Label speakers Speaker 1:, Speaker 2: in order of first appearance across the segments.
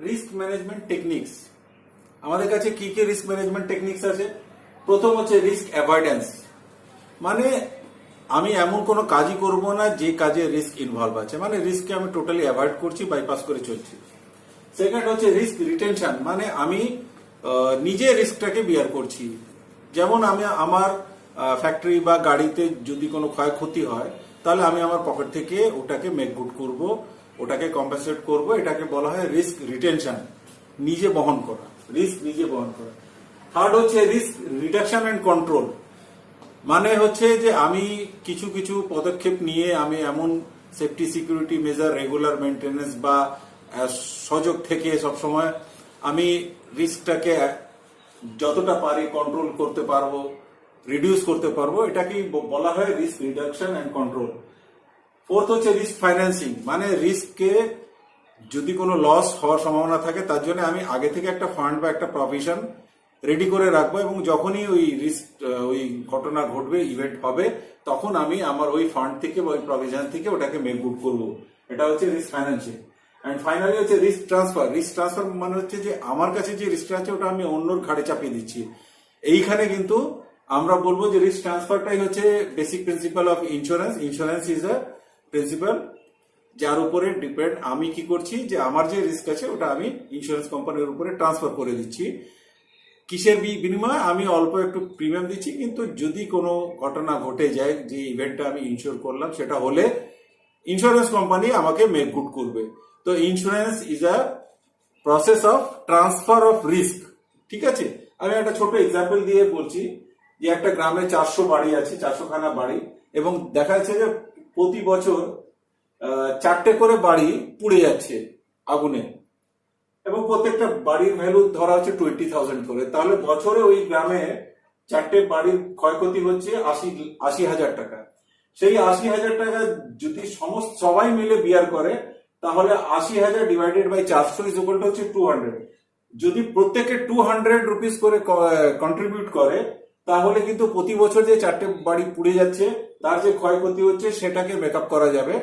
Speaker 1: Risk management techniques. আমাদের কাছে কি কি রিস্ক ম্যানেজমেন্ট টেকনিক্স আছে? প্রথম হচ্ছে রিস্ক অ্যাভয়েডেন্স, মানে আমি এমন কোনো কাজই করব না যে কাজে রিস্ক ইনভলভ আছে, মানে রিস্ককে আমি টোটালি অ্যাভয়েড করছি, বাইপাস করে চলছি। সেকেন্ড হচ্ছে রিস্ক রিটেনশন, মানে আমি নিজে রিস্কটাকে বিয়ার করছি। যেমন আমি আমার ফ্যাক্টরি বা গাড়িতে যদি কোনো ক্ষয়ক্ষতি হয়, তাহলে আমি আমার পকেট থেকে ওটাকে মেক গুড করব, ওটাকে কম্পেনসেট করব। এটাকে বলা হয় রিস্ক রিটেনশন, নিজে বহন করা, রিস্ক নিজে বহন করা। থার্ড হচ্ছে রিস্ক রিডাকশন অ্যান্ড কন্ট্রোল, মানে হচ্ছে যে আমি কিছু কিছু পদক্ষেপ নিয়ে আমি এমন safety security measure, regular maintenance বা সজাগ থেকে সবসময় আমি রিস্কটাকে যতটা পারি কন্ট্রোল করতে পারবো, রিডিউস করতে পারবো। এটাকেই বলা হয় risk reduction and control. Fourth হচ্ছে রিস্ক ফাইন্যান্সিং, মানে রিস্ককে যদি কোনো লস হওয়ার সম্ভাবনা থাকে তার জন্য আমি আগে থেকে একটা ফান্ড বা একটা প্রভিশন রেডি করে রাখবো, এবং যখনই ওই রিস্ক ওই ঘটনা ঘটবে, ইভেন্ট হবে, তখন আমি আমার ওই ফান্ড থেকে বা ওই প্রভিশন থেকে ওটাকে মেক গুড করবো। এটা হচ্ছে রিস্ক ফাইন্যান্সিং। অ্যান্ড ফাইনালি হচ্ছে রিস্ক ট্রান্সফার। রিস্ক ট্রান্সফার মানে হচ্ছে যে আমার কাছে যে রিস্কটা আছে ওটা আমি অন্যর ঘাড়ে চাপিয়ে দিচ্ছি। এইখানে কিন্তু আমরা বলবো যে রিস্ক ট্রান্সফারটাই হচ্ছে basic principal of insurance. Insurance is a principal যার উপরে ডিপেন্ড আমি কি করছি, যে আমার যে রিস্ক আছে ওটা আমি ইন্স্যুরেন্স কোম্পানির উপরে ট্রান্সফার করে দিচ্ছি। কিসের বিনিময়ে? আমি অল্প একটু প্রিমিয়াম দিচ্ছি, কিন্তু যদি কোনো ঘটনা ঘটে যায়, যে ইভেন্টটা আমি ইনশিওর করলাম, সেটা হলে ইন্স্যুরেন্স কোম্পানি আমাকে মেক গুড করবে। তো insurance is a process of transfer of risk. ঠিক আছে, আমি একটা ছোট এক্সাম্পল দিয়ে বলছি যে একটা গ্রামে 400 বাড়ি আছে, 400খানা বাড়ি, এবং দেখা যাচ্ছে যে প্রতি বছর 4টে করে বাড়ি পুড়ে যাচ্ছে আগুনে, এবং প্রত্যেকটা বাড়ির ভ্যালু ধরা হচ্ছে 20,000 করে। তাহলে বছরে ওই গ্রামে 4টে বাড়ির ক্ষয়ক্ষতি হচ্ছে 80,000 টাকা। সেই 80,000 টাকা যদি সবাই মিলে বিয়ার করে, তাহলে 80,000 divided by 400 is equal to হচ্ছে 200। যদি প্রত্যেকে 200 রুপিস করে কন্ট্রিবিউট করে, তাহলে কিন্তু প্রতি বছর যে 4টে বাড়ি পুড়ে যাচ্ছে তার যে ক্ষয়ক্ষতি হচ্ছে সেটাকে মেকআপ করা যাবে।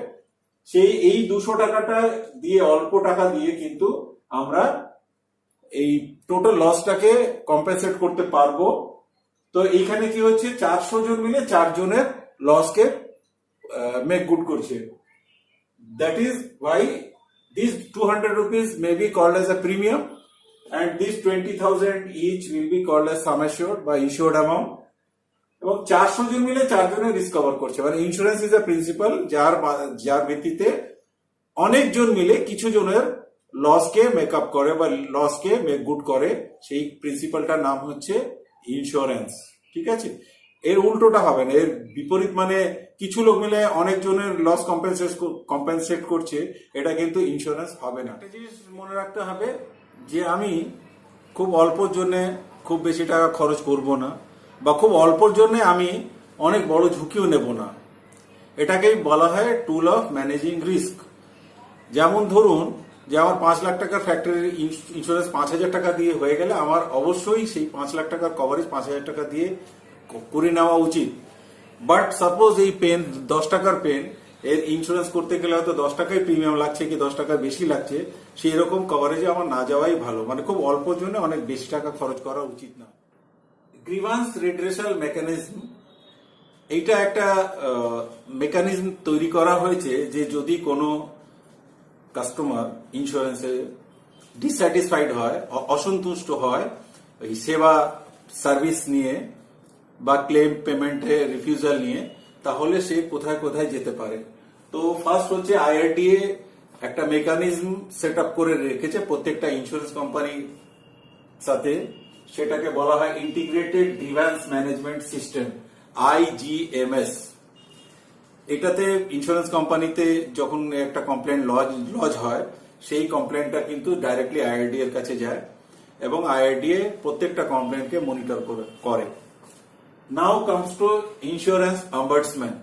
Speaker 1: এই 200 টাকাটা দিয়ে, অল্প টাকা দিয়ে কিন্তু আমরা এই টোটাল লসটাকে কম্পেনসেট করতে পারবো। তো এইখানে কি হচ্ছে, 400 জন মিলে 4 জনের লসকে মেক গুড করছে। That is why these 200 rupees may be called as a premium, and these 20,000 each will be called as sum assured বা insured amount. এবং 400 জন মিলে 4 জনের রিস্ক কভার করছে, মানে ইন্স্যুরেন্স ইজ আ প্রিন্সিপাল যার ভিত্তিতে অনেকজন মিলে কিছু জনের লসকে মেকআপ করে বা লসকে মেক গুড করে। সেই প্রিন্সিপালটার নাম হচ্ছে ইন্স্যুরেন্স। ঠিক আছে, এর উল্টোটা হবে না, এর বিপরীত, মানে কিছু লোক মিলে অনেক জনের লস কম্পেনসেট করছে, এটা কিন্তু ইন্স্যুরেন্স হবে না। একটা জিনিস মনে রাখতে হবে যে আমি খুব অল্পর জন্য খুব বেশি টাকা খরচ করব না, বা খুব অল্পর জন্য আমি অনেক বড় ঝুঁকিও নেব না। এটাকেই বলা হয় টুল অফ ম্যানেজিং রিস্ক। যেমন ধরুন যে আমার 5 লাখ টাকার ফ্যাক্টরির ইন্স্যুরেন্স 5,000 টাকা দিয়ে হয়ে গেলে আমার অবশ্যই সেই 5 লাখ টাকার কভারেজ 5,000 টাকা দিয়ে করে নেওয়া উচিত। বাট সাপোজ এই পেন 10 টাকার পেন, এর ইন্স্যুরেন্স করতে গেলে হয়তো 10 টাকায় প্রিমিয়াম লাগছে কি 10 টাকা বেশি লাগছে, সেই রকম কভারেজে আমার না যাওয়াই ভালো। মানে খুব অল্প জন্য অনেক বেশি টাকা খরচ করা উচিত না। গ্রিভান্স রিড্রেসাল মেকানিজম, এইটা একটা মেকানিজম তৈরি করা হয়েছে যে যদি কোনো কাস্টমার ইন্স্যুরেন্সে ডিস্যাটিসফাইড হয়, অসন্তুষ্ট হয় এই সেবা সার্ভিস নিয়ে বা ক্লেম পেমেন্টে রিফিউজাল নিয়ে, তাহলে সে কোথায় কোথায় যেতে পারে। তো ফার্স্ট হচ্ছে আইআরডিএ একটা মেকানিজম সেট আপ করে রেখেছে প্রত্যেকটা ইন্স্যুরেন্স কোম্পানির সাথে, সেটাকে বলা হয় integrated grievance management system, IGMS। এটাতে ইন্স্যুরেন্স কোম্পানিতে যখন একটা কমপ্লেন লজ হয়, সেই কমপ্লেনটা কিন্তু ডাইরেক্টলি আইআরডিএ এর কাছে যায়, এবং আইআরডিএ প্রত্যেকটা কমপ্লেনকে মনিটর করে। Now comes to insurance ombudsman.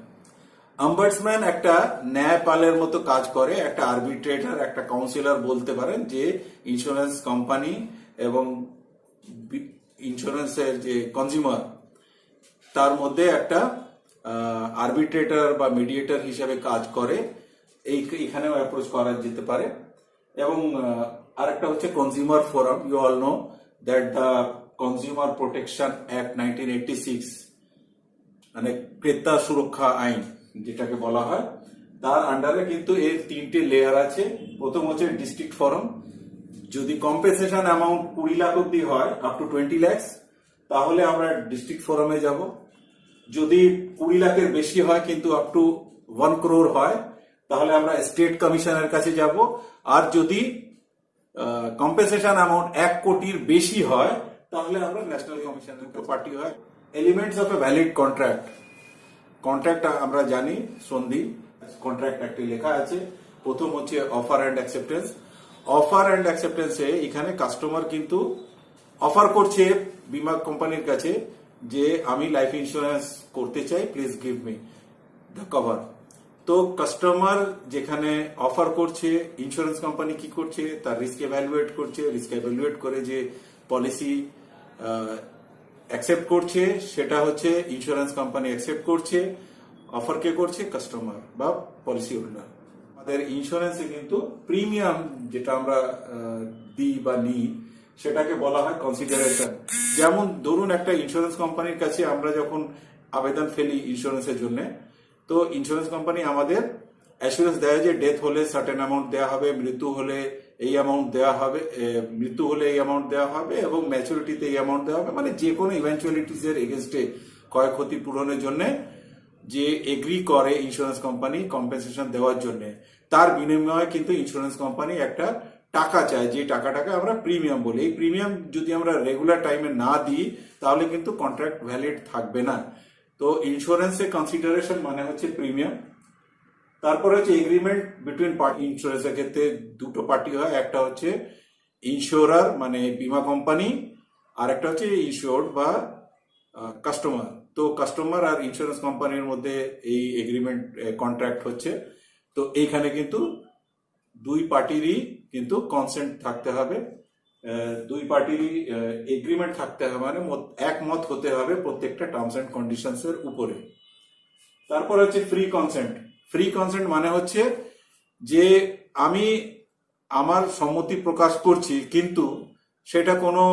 Speaker 1: Ombudsman একটা ন্যায়পালের মতো কাজ করে, একটা আরবিট্রেটর, একটা কাউন্সিলর বলতে পারেন, যে ইন্স্যুরেন্স কোম্পানি এবং ইন্স্যুরেন্সের যে কনজিউমার তার মধ্যে একটা আরবিট্রেটর বা মিডিয়েটর হিসেবে কাজ করে। এখানেও অ্যাপ্রোচ করা যেতে পারে। এবং আর একটা হচ্ছে consumer forum. You all know that the consumer protection act 1986, মানে ক্রেতা সুরক্ষা আইন যেটাকে বলা হয়, তার আন্ডারে কিন্তু এর 3টে লেয়ার আছে। প্রথম হচ্ছে ডিস্ট্রিক্ট ফোরাম। যদি কম্পেনসেশন অ্যামাউন্ট 20 লাখ অব্দি হয়, আপ টু 20 lakhs, তাহলে আমরা ডিস্ট্রিক্ট ফোরামে যাব। যদি 20 লাখের বেশি হয় কিন্তু আপ টু 1 crore হয়, তাহলে আমরা স্টেট কমিশনের কাছে যাব। আর যদি কম্পেনসেশন অ্যামাউন্ট 1 কোটির বেশি হয়, তাহলে আমরা ন্যাশনাল কমিশনের পার্টি হয়। Elements of a valid contract. Contract আমরা জানি সন্ধি, কন্ট্রাক্ট অ্যাক্টে লেখা আছে। প্রথম হচ্ছে offer and acceptance. Offer and অ্যাকসেপ্টেন্সে এখানে কাস্টমার কিন্তু অফার করছে বীমা কোম্পানির কাছে যে আমি লাইফ ইন্স্যুরেন্স করতে চাই, please give me the cover. তো কাস্টমার যেখানে অফার করছে, ইন্স্যুরেন্স কোম্পানি কি করছে, তার রিস্ক এভ্যালুয়েট করছে। রিস্ক এভ্যালুয়েট করে যে পলিসি অ্যাকসেপ্ট করছে, সেটা হচ্ছে ইন্স্যুরেন্স কোম্পানি অ্যাকসেপ্ট করছে। অফার কে করছে? কাস্টমার বা পলিসি হোল্ডার। আমাদের ইন্স্যুরেন্সে কিন্তু প্রিমিয়াম যেটা আমরা দিই বা নিই, সেটাকে বলা হয় কনসিডারেশন। যেমন ধরুন একটা ইন্স্যুরেন্স কোম্পানির কাছে আমরা যখন আবেদন ফেলি ইন্স্যুরেন্সের জন্য, তো ইন্স্যুরেন্স কোম্পানি আমাদের অ্যাসুরেন্স দেয় যে ডেথ হলে সার্টেন অ্যামাউন্ট দেওয়া হবে, মৃত্যু হলে এই অ্যামাউন্ট দেওয়া হবে, মৃত্যু হলে এই অ্যামাউন্ট দেওয়া হবে এবং ম্যাচুরিটিতে এই অ্যামাউন্ট দেওয়া হবে। মানে যে কোনো ইভেন্চুয়ালিটিস এর এগেনস্টে ক্ষয়ক্ষতি পূরণের জন্য যে এগ্রি করে ইন্স্যুরেন্স কোম্পানি কম্পেনসেশন দেওয়ার জন্য, তার বিনিময়ে কিন্তু ইন্স্যুরেন্স কোম্পানি একটা টাকা চায়, যে টাকাটাকে আমরা প্রিমিয়াম বলি। এই প্রিমিয়াম যদি আমরা রেগুলার টাইমে না দিই, তাহলে কিন্তু কন্ট্রাক্ট ভ্যালিড থাকবে না। তো ইন্স্যুরেন্সে কনসিডারেশন মানে হচ্ছে প্রিমিয়াম। তারপরে হচ্ছে এগ্রিমেন্ট বিটুইন পার্টি। ইন্স্যুরেন্সের ক্ষেত্রে দুটো পার্টি হয়, একটা হচ্ছে ইন্স্যুরার মানে বীমা কোম্পানি, আর একটা হচ্ছে ইন্স্যুরড বা কাস্টমার। তো কাস্টমার আর ইন্স্যুরেন্স কোম্পানির মধ্যে এই এগ্রিমেন্ট কন্ট্রাক্ট হচ্ছে। তো এইখানে কিন্তু দুই পার্টিরই কিন্তু কনসেন্ট থাকতে হবে, দুই পার্টিরই এগ্রিমেন্ট থাকতে হবে, মানে একমত হতে হবে প্রত্যেকটা টার্মস অ্যান্ড কন্ডিশনস এর উপরে। তারপর হচ্ছে ফ্রি কনসেন্ট। ফ্রি কনসেন্ট মানে হচ্ছে যে আমি আমার সম্মতি প্রকাশ করছি, কিন্তু সেটা কোনো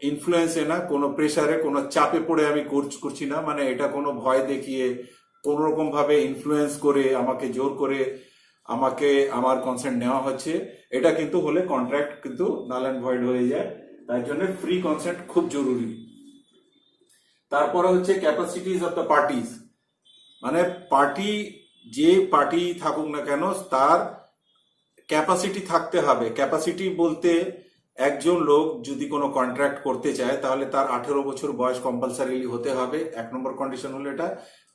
Speaker 1: ইনফ্লুয়েন্সে না, কোনো প্রেসারে, কোনো চাপে পড়ে আমি করছি না। মানে এটা কোনো ভয় দেখিয়ে কোন রকম ভাবে ইনফ্লুয়েন্স করে আমাকে জোর করে আমাকে আমার কনসেন্ট নেওয়া হচ্ছে, এটা কিন্তু হলে কন্ট্রাক্ট কিন্তু নাল অ্যান্ড ভয়েড হয়ে যায়। তাই জন্য ফ্রি কনসেন্ট খুব জরুরি। তারপরে হচ্ছে ক্যাপাসিটিজ অফ দ্য পার্টিজ। মানে পার্টি, যে পার্টি থাকুক না কেন, তার ক্যাপাসিটি থাকতে হবে। ক্যাপাসিটি বলতে একজন লোক যদি কোনো কন্ট্রাক্ট করতে চায়, তাহলে তার 18 বছর বয়স কম্পালসারিলি হতে হবে। 1 নম্বর কন্ডিশন হলো এটা।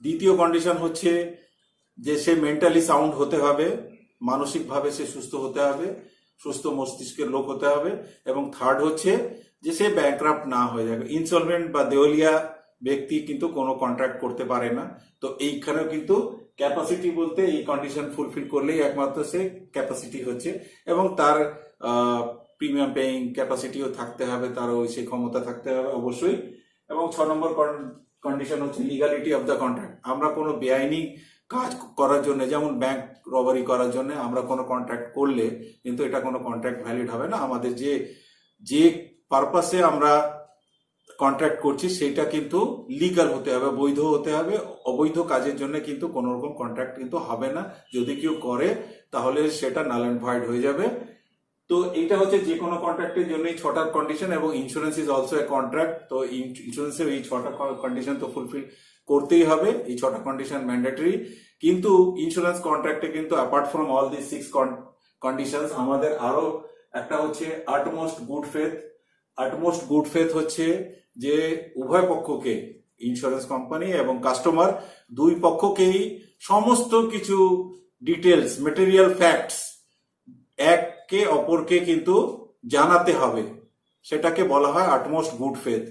Speaker 1: দ্বিতীয় কন্ডিশন হচ্ছে যে সে মেন্টালি সাউন্ড হতে হবে, মানসিকভাবে সে সুস্থ হতে হবে, সুস্থ মস্তিষ্কের লোক হতে হবে। এবং থার্ড হচ্ছে যে সে ব্যাংক্রাফট না হয়ে যাবে। ইনসলভেন্ট বা দেওয়ালিয়া ব্যক্তি কিন্তু কোনো কন্ট্রাক্ট করতে পারে না। তো এইখানেও কিন্তু ক্যাপাসিটি বলতে এই কন্ডিশন ফুলফিল করলেই একমাত্র সে ক্যাপাসিটি হচ্ছে, এবং তার প্রিমিয়াম পেইং ক্যাপাসিটিও থাকতে হবে, তারও সেই ক্ষমতা থাকতে হবে অবশ্যই। এবং 6 নম্বর কন্ডিশন হচ্ছে লিগালিটি অফ দ্য কন্ট্রাক্ট। আমরা কোনো বেআইনি কাজ করার জন্য, যেমন ব্যাংক রবারি করার জন্য আমরা কোনো কন্ট্রাক্ট করলে কিন্তু এটা কোনো কন্ট্রাক্ট ভ্যালিড হবে না। আমাদের যে পারপাসে আমরা কন্ট্রাক্ট করছি সেটা কিন্তু লিগাল হতে হবে, বৈধ হতে হবে। অবৈধ কাজের জন্য কিন্তু কোনো রকম কন্ট্রাক্ট কিন্তু হবে না। যদি কেউ করে তাহলে সেটা নাল অ্যান্ড ভয়েড হয়ে যাবে। তো এইটা হচ্ছে যে কোনো কন্ট্রাক্টের জন্য 6টা কন্ডিশন, এবং insurance is also a contract. তো ইন্স্যুরেন্সের এই 6টা কন্ডিশন তো ফুলফিল করতেই হবে, এই 6টা কন্ডিশন ম্যান্ডেটরি। কিন্তু ইন্স্যুরেন্স কন্ট্রাক্টে কিন্তু apart from all this 6 conditions, আমাদের আরো একটা হচ্ছে utmost good faith. Utmost good faith হচ্ছে যে উভয় পক্ষকে, ইন্স্যুরেন্স কোম্পানি এবং কাস্টমার, দুই পক্ষকেই সমস্ত কিছু ডিটেলস, মেটেরিয়াল ফ্যাক্টস একে অপরকে কিন্তু জানাতে হবে। সেটাকে বলা হয় আটমোস্ট গুড ফেথ।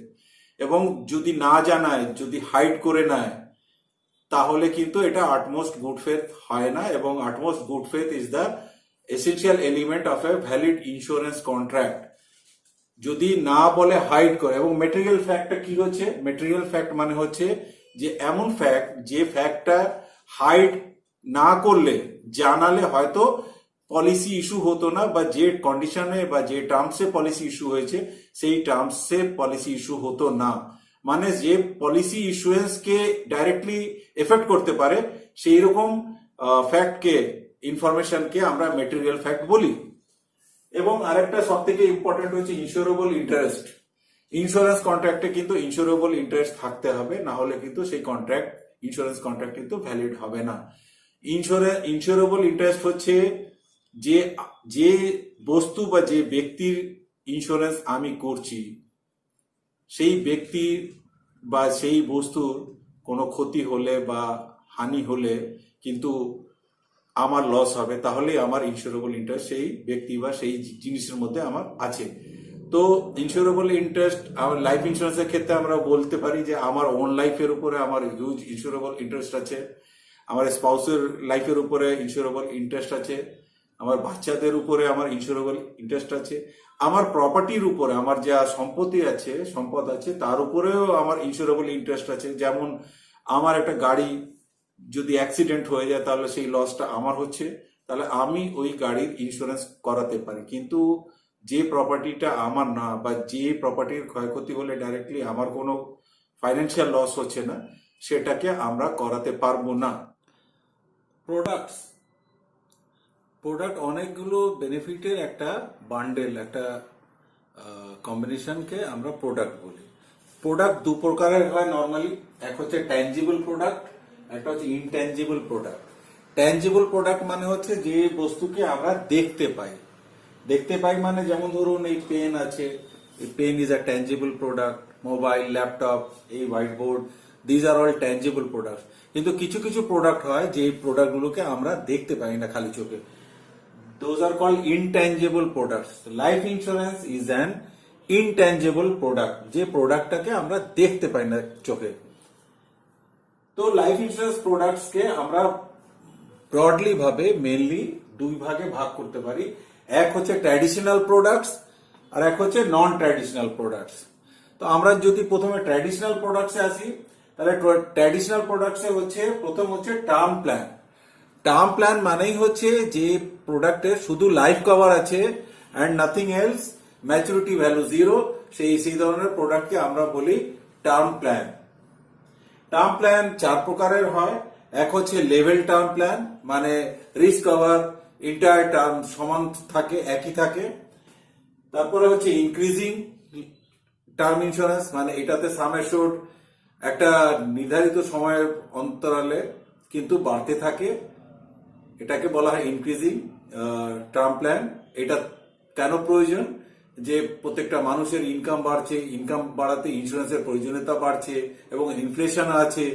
Speaker 1: এবং যদি না জানায়, যদি হাইড করে নেয়, তাহলে কিন্তু এটা আটমোস্ট গুড ফেথ হয় না। এবং utmost good faith is the essential element of a valid insurance contract. যদি না বলে হাইড করে। এবং মেটেরিয়াল ফ্যাক্টটা কি হচ্ছে? মেটেরিয়াল ফ্যাক্ট মানে হচ্ছে যে এমন ফ্যাক্ট যে ফ্যাক্টটা হাইড না করলে, জানালে হয়তো পলিসি ইস্যু হতো না, বা যে কন্ডিশনে বা যে টার্মসে পলিসি ইস্যু হয়েছে সেই টার্মসে পলিসি ইস্যু হতো না। মানে যে পলিসি ইস্যুয়েন্সকে ডাইরেক্টলি এফেক্ট করতে পারে সেই রকম ফ্যাক্টকে, ইনফরমেশনকে আমরা মেটেরিয়াল ফ্যাক্ট বলি। এবং আরেকটা সব থেকে ইম্পর্টেন্ট হচ্ছে ইন্স্যুরেবল ইন্টারেস্ট। ইন্স্যুরেন্স কন্ট্রাক্টে কিন্তু ইন্স্যুরেবল ইন্টারেস্ট থাকতে হবে, না হলে কিন্তু সেই কন্ট্রাক্ট, ইন্স্যুরেন্স কন্ট্রাক্ট কিন্তু ভ্যালিড হবে না। ইন্স্যুরেবল ইন্টারেস্ট হচ্ছে যে যে বস্তু বা যে ব্যক্তির ইন্স্যুরেন্স আমি করছি সেই ব্যক্তির বা সেই বস্তুর কোনো ক্ষতি হলে বা হানি হলে কিন্তু আমার লস হবে, তাহলে আমার ইন্স্যুরেবল ইন্টারেস্ট সেই ব্যক্তি বা সেই জিনিসের মধ্যে আমার আছে। তো ইন্স্যুরেবল ইন্টারেস্ট আমার লাইফ ইন্স্যুরেন্সের ক্ষেত্রে আমরা বলতে পারি যে আমার ওন লাইফের উপরে আমার হিউজ ইন্স্যুরেবল ইন্টারেস্ট আছে, আমার স্পাউসের লাইফের উপরে ইন্স্যুরেবল ইন্টারেস্ট আছে, আমার বাচ্চাদের উপরে আমার ইন্স্যুরেবল ইন্টারেস্ট আছে, আমার প্রপার্টির উপরে, আমার যা সম্পত্তি আছে, সম্পদ আছে, তার উপরেও আমার ইন্স্যুরেবল ইন্টারেস্ট আছে। যেমন আমার একটা গাড়ি যদি অ্যাক্সিডেন্ট হয়ে যায় তাহলে সেই লসটা আমার হচ্ছে, তাহলে আমি ওই গাড়ির ইন্স্যুরেন্স করাতে পারি। কিন্তু যে প্রপার্টিটা আমার না, বা যে প্রপার্টির ক্ষয়ক্ষতি হলে ডাইরেক্টলি আমার কোনো ফাইন্যান্সিয়াল লস হচ্ছে না, সেটাকে আমরা করাতে পারবো না। প্রোডাক্ট অনেকগুলো বেনিফিটের একটা বান্ডেল, একটা কম্বিনেশনকে আমরা প্রোডাক্ট বলি। প্রোডাক্ট দু প্রকারের হয় নর্মালি, এক হচ্ছে ট্যাঞ্জিবল প্রোডাক্ট, একটা হচ্ছে ইনট্যাঞ্জিবল প্রোডাক্ট। ট্যাঞ্জিবল প্রোডাক্ট মানে হচ্ছে যে বস্তুকে আমরা দেখতে পাই। দেখতে পাই মানে যেমন ধরুন এই পেন আছে, এই pen is a tangible product, mobile, laptop, এই white board, these are all tangible product. কিন্তু কিছু কিছু প্রোডাক্ট হয় যে প্রোডাক্টগুলোকে আমরা দেখতে পাই না খালি চোখে, those are called intangible products. Life insurance is an intangible product, যে প্রোডাক্টটাকে আমরা দেখতে পাই না চোখে। তো লাইফ ইন্স্যুরেন্স প্রোডাক্টস কে আমরা ব্রডলি ভাবে মেইনলি দুই ভাগে ভাগ করতে পারি। এক হচ্ছে ট্র্যাডিশনাল প্রোডাক্টস আর এক হচ্ছে নন ট্র্যাডিশনাল প্রোডাক্টস। তো আমরা যদি প্রথমে ট্র্যাডিশনাল প্রোডাক্টসে আসি, তাহলে ট্র্যাডিশনাল প্রোডাক্টসে হচ্ছে প্রথম হচ্ছে টার্ম প্ল্যান। টার্ম প্ল্যান মানেই হচ্ছে যে প্রোডাক্টের শুধু লাইফ কভার আছে and nothing else, maturity value zero, সেই ধরনের প্রোডাক্টকে আমরা বলি টার্ম প্ল্যান। টার্ম প্ল্যান চার প্রকারের হয়। এক হচ্ছে লেভেল টার্ম প্ল্যান, মানে রিস্ক কভার এন্টায়ার টার্ম সমান থাকে, একই থাকে। তারপরে হচ্ছে ইনক্রিজিং টার্ম ইন্স্যুরেন্স, মানে এটাতে সাম অ্যাসিওর্ড একটা নির্ধারিত সময়ের অন্তরালে কিন্তু বাড়তে থাকে, এটাকে বলা হয় ইনক্রিজিং টার্ম প্ল্যান। এটা কেন প্রয়োজন? যে প্রত্যেকটা মানুষের ইনকাম বাড়ছে, ইনকাম বাড়াতে ইন্স্যুরেন্সের প্রয়োজনীয়তা বাড়ছে এবং ইনফ্লেশন আছে,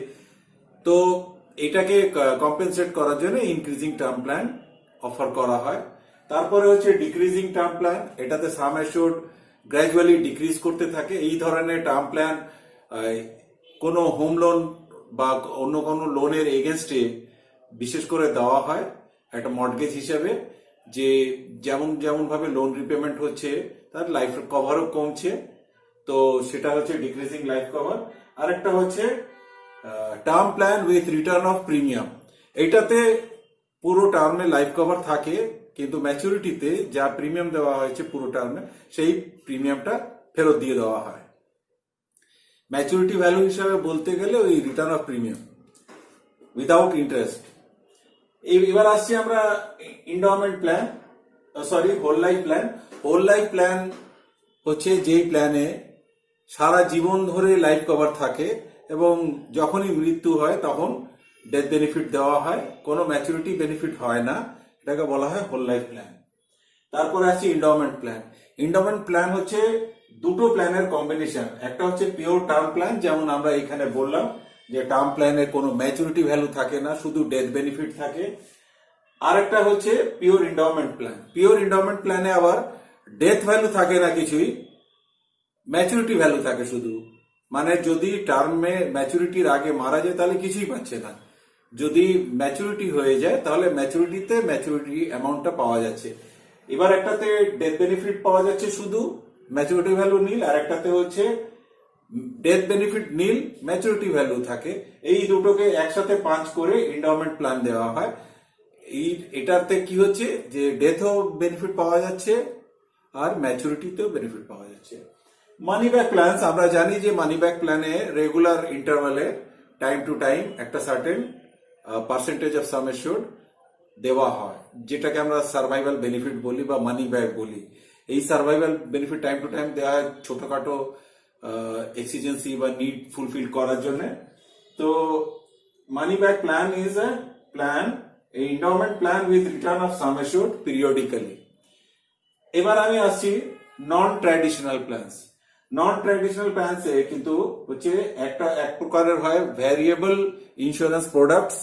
Speaker 1: তো এটাকে কম্পেনসেট করার জন্য ইনক্রিজিং টার্ম প্ল্যান অফার করা হয়। তারপরে হচ্ছে ডিক্রিজিং টার্ম প্ল্যান, এটাতে সাম অ্যাসিওর্ড গ্র্যাজুয়ালি ডিক্রিজ করতে থাকে। এই ধরনের টার্ম প্ল্যান কোনো হোম লোন বা অন্য কোনো লোনের এগেনস্টে বিশেষ করে দেওয়া হয় একটা মর্টগেজ হিসেবে, যে যেমন যেমন ভাবে লোন রিপেমেন্ট হচ্ছে তার লাইফ কভারও কমছে, তো সেটা হচ্ছে ডিক্রিজিং লাইফ কভার। আরেকটা হচ্ছে term plan with return of premium, এইটাতে পুরো টার্মে লাইফ কভার থাকে কিন্তু ম্যাচুরিটিতে যা প্রিমিয়াম দেওয়া হয়েছে পুরো টার্মে সেই প্রিমিয়ামটা ফেরত দিয়ে দেওয়া হয়। ম্যাচুরিটি ভ্যালু হিসাবে বলতে গেলে ওই return of premium without interest. এবার আসছি আমরা endowment plan, sorry whole life plan. Whole life plan হচ্ছে যেই প্ল্যানে সারা জীবন ধরে লাইফ কভার থাকে এবং যখনই মৃত্যু হয় তখন ডেথ বেনিফিট দেওয়া হয়, কোনো ম্যাচুরিটি বেনিফিট হয় না, এটাকে বলা হয় হোল লাইফ প্ল্যান। তারপরে আছে ইন্ডাওমেন্ট প্ল্যান। ইন্ডাওমেন্ট প্ল্যান হচ্ছে দুটো প্ল্যানের কম্বিনেশন। একটা হচ্ছে পিওর টার্ম প্ল্যান, যেমন আমরা এখানে বললাম যে টার্ম প্ল্যানের কোনো ম্যাচুরিটি ভ্যালু থাকে না, শুধু ডেথ বেনিফিট থাকে। আরেকটা হচ্ছে পিওর ইন্ডাওমেন্ট প্ল্যান। পিওর ইন্ডাওমেন্ট প্ল্যানে আবার ডেথ ভ্যালু থাকে না কিছুই, ম্যাচুরিটি ভ্যালু থাকে শুধু। মানে যদি টার্মে ম্যাচুরিটির আগে মারা যায় তাহলে কিছুই পাচ্ছে না, যদি ম্যাচুরিটি হয়ে যায় তাহলে ম্যাচুরিটিতে ম্যাচুরিটি অ্যামাউন্টটা পাওয়া যাচ্ছে। এবার একটাতে ডেথ বেনিফিট পাওয়া যাচ্ছে শুধু, ম্যাচুরিটি ভ্যালু নীল, আর একটাতে হচ্ছে ডেথ বেনিফিট নীল, ম্যাচুরিটি ভ্যালু থাকে। এই দুটোকে একসাথে পাঁচ করে ইন্ডাওমেন্ট প্ল্যান দেওয়া হয়। এটাতে কি হচ্ছে যে ডেথও বেনিফিট পাওয়া যাচ্ছে আর ম্যাচুরিটিতেও বেনিফিট পাওয়া যাচ্ছে। মানি ব্যাক প্ল্যানস, আমরা জানি যে মানি ব্যাক প্ল্যানে রেগুলার ইন্টারভালে টাইম টু টাইম একটা সার্টেন পার্সেন্টেজ অফ সাম এশিওরড দেওয়া হয়, যেটাকে আমরা সার্ভাইভাল বেনিফিট বলি বা মানি ব্যাক বলি। এই survival benefit time to time দেওয়া হয় ছোটখাটো এক্সিজেন্সি বা নিড ফুলফিল করার জন্য। তো money back plan is a plan, a endowment plan with return of sum assured periodically. এবার আমি আসছি নন ট্র্যাডিশনাল প্ল্যানস। নন ট্র্যাডিশনাল প্ল্যানস এ কিন্তু হচ্ছে এক প্রকারের হয় ভ্যারিয়েবল ইন্স্যুরেন্স প্রোডাক্টস,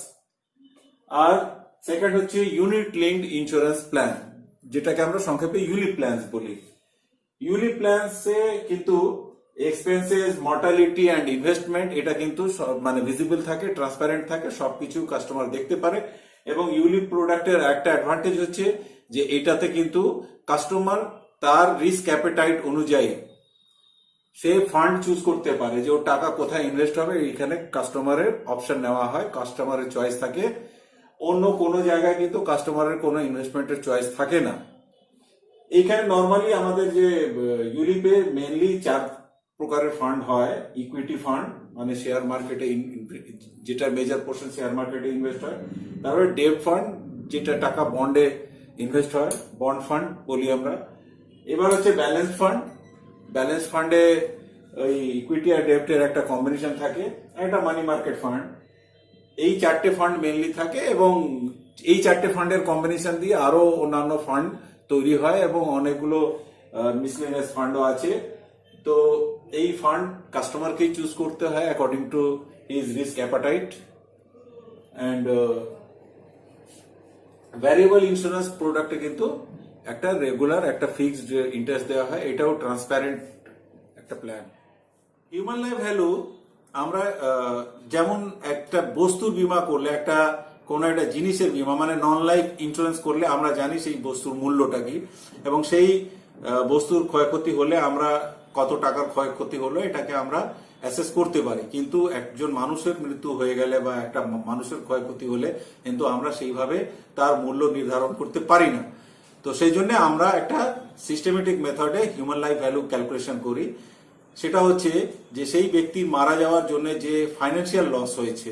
Speaker 1: আর সেকেন্ড হচ্ছে ইউনিট লিঙ্কড ইন্স্যুরেন্স প্ল্যান, যেটাকে আমরা সংক্ষেপে ইউলিপ প্ল্যানস বলি। ইউলিপ প্ল্যানস এ কিন্তু এক্সপেন্সেস, মর্টালিটি অ্যান্ড ইনভেস্টমেন্ট এটা কিন্তু মানে ভিজিবল থাকে, ট্রান্সপারেন্ট থাকে, সবকিছু কাস্টমার দেখতে পারে। এবং ইউলিপ প্রোডাক্টের একটা অ্যাডভান্টেজ হচ্ছে যে এটাতে কিন্তু কাস্টমার তার রিস্ক অ্যাপেটাইট অনুযায়ী সে ফান্ড চুজ করতে পারে যে ওর টাকা কোথায় ইনভেস্ট হবে। এখানে কাস্টমারের অপশন নেওয়া হয়, কাস্টমারের চয়েস থাকে। অন্য কোনো জায়গায় কিন্তু কাস্টমারের কোনো ইনভেস্টমেন্টের চয়েস থাকে না। এইখানে নর্মালি আমাদের যে ইউলিপে মেনলি 4 প্রকারের ফান্ড হয়। ইকুইটি ফান্ড মানে শেয়ার মার্কেটে, যেটা মেজর পোর্শন শেয়ার মার্কেটে ইনভেস্ট হয়। তারপরে ডেট ফান্ড, যেটা টাকা বন্ডে ইনভেস্ট হয়, বন্ড ফান্ড বলি আমরা। এবার হচ্ছে ব্যালেন্স ফান্ড। ব্যালেন্স ফান্ডে ওই ইকুইটি আর ডেপ্টের একটা কম্বিনেশন থাকে, একটা মানি মার্কেট ফান্ড। এই 4টে ফান্ড মেনলি থাকে এবং এই 4টে ফান্ডের কম্বিনেশন দিয়ে আরো অন্যান্য ফান্ড তৈরি হয় এবং অনেকগুলো মিসলেনিয়াস ফান্ডও আছে। তো এই ফান্ড কাস্টমারকেই চুজ করতে হয় according to his risk appetite. And variable insurance প্রোডাক্টে কিন্তু একটা রেগুলার একটা ফিক্সড ইন্টারেস্ট দেওয়া হয়, এটাও ট্রান্সপারেন্ট একটা প্ল্যান। হিউম্যান লাইফ ভ্যালু আমরা যেমন একটা বস্তুর বীমা করলে, একটা কোনো একটা জিনিসের বীমা মানে নন লাইফ ইন্স্যুরেন্স করলে আমরা জানি সেই বস্তুর মূল্যটা কি এবং সেই বস্তুর ক্ষয়ক্ষতি হলে আমরা কত টাকার ক্ষয়ক্ষতি হলো এটাকে আমরা অ্যাসেস করতে পারি। কিন্তু একজন মানুষের মৃত্যু হয়ে গেলে বা একটা মানুষের ক্ষয়ক্ষতি হলে কিন্তু আমরা সেইভাবে তার মূল্য নির্ধারণ করতে পারি না। তো সেই জন্য আমরা একটা সিস্টেমেটিক মেথডে হিউম্যান লাইফ ভ্যালু ক্যালকুলেশন করি। সেটা হচ্ছে যে সেই ব্যক্তি মারা যাওয়ার জন্য যে ফাইন্যান্সিয়াল লস হয়েছে,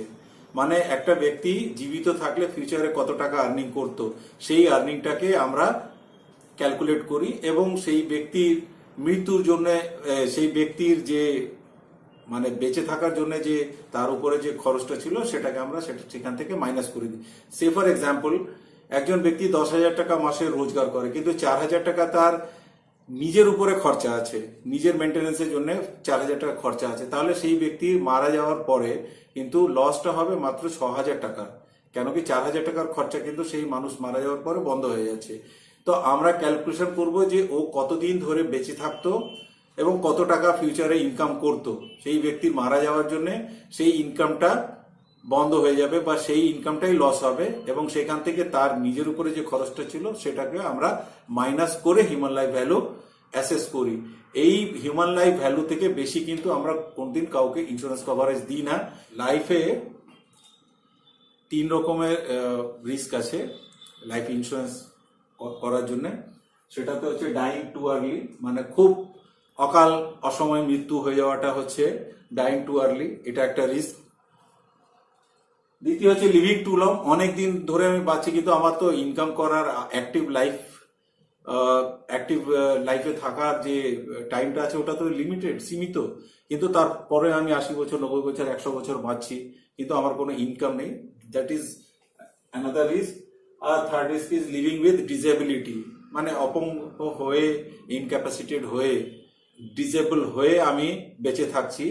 Speaker 1: মানে একটা ব্যক্তি জীবিত থাকলে ফিউচারে কত টাকা আর্নিং করত, সেই আর্নিংটাকে আমরা ক্যালকুলেট করি এবং সেই ব্যক্তির মৃত্যুর জন্য, সেই ব্যক্তির যে মানে বেঁচে থাকার জন্য যে তার উপরে যে খরচটা ছিল সেটাকে আমরা সেখান থেকে মাইনাস করে দিই। সে ফর এক্সাম্পল একজন ব্যক্তি 10,000 টাকা মাসে রোজগার করে, কিন্তু 4,000 টাকা তার নিজের উপরে খরচা আছে, নিজের মেনটেন্যান্সের জন্য 4,000 টাকা খরচা আছে, তাহলে সেই ব্যক্তি মারা যাওয়ার পরে কিন্তু লসটা হবে মাত্র 6,000 টাকা। কেন কি 4,000 টাকার খরচা কিন্তু সেই মানুষ মারা যাওয়ার পরে বন্ধ হয়ে যাচ্ছে। তো আমরা ক্যালকুলেশন করব যে ও কতদিন ধরে বেঁচে থাকতো এবং কত টাকা ফিউচারে ইনকাম করতো। সেই ব্যক্তির মারা যাওয়ার জন্য সেই ইনকামটা বন্ধ হয়ে যাবে বা সেই ইনকামটাই লস হবে এবং সেখান থেকে তার নিজের উপরে যে খরচটা ছিল সেটাকে আমরা মাইনাস করে হিউম্যান লাইফ ভ্যালু অ্যাসেস করি। এই হিউম্যান লাইফ ভ্যালু থেকে বেশি কিন্তু আমরা কোনদিন কাউকে ইন্স্যুরেন্স কভারেজ দিই না। লাইফে 3 রকমের রিস্ক আছে লাইফ ইন্স্যুরেন্স করার জন্য। সেটাতে হচ্ছে ডাইং টু আর্লি, মানে খুব অকাল অসময়ে মৃত্যু হয়ে যাওয়াটা হচ্ছে ডাইং টু আর্লি, এটা একটা রিস্ক। দ্বিতীয় হচ্ছে লিভিং টু লং, অনেকদিন ধরে আমি বাঁচি কিন্তু আমার তো ইনকাম করার অ্যাক্টিভ লাইফে থাকার যে টাইমটা আছে ওটা তো লিমিটেড, সীমিত, কিন্তু তারপরে আমি 80 বছর, 90 বছর, 100 বছর বাঁচছি কিন্তু আমার কোনো ইনকাম নেই, দ্যাট ইজ অ্যানাদার রিস্ক। আর third risk is living with disability, মানে অপঙ্গ হয়ে, ইনক্যাপাসিটেড হয়ে, ডিসেবল হয়ে আমি বেঁচে থাকছি,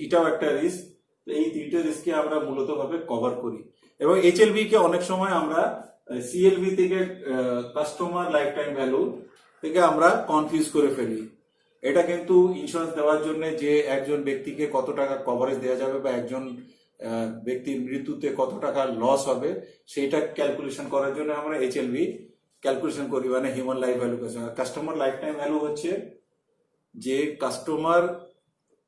Speaker 1: এটাও একটা রিস্ক। এই 3টে রিস্ককে আমরা মূলত ভাবে কভার করি এবং HLV কে অনেক সময় আমরা CLV থেকে, কাস্টমার লাইফ টাইম ভ্যালু থেকে আমরা কনফিউজ করে ফেলি। এটা কিন্তু ইন্স্যুরেন্স দেওয়ার জন্য যে একজন ব্যক্তিকে কত টাকা কভারেজ দেওয়া যাবে বা একজন ব্যক্তির মৃত্যুতে কত টাকা লস হবে সেইটা ক্যালকুলেশন করার জন্য আমরা HLV ক্যালকুলেশন করি, মানে human life value. Customer life time value হচ্ছে যে কাস্টমার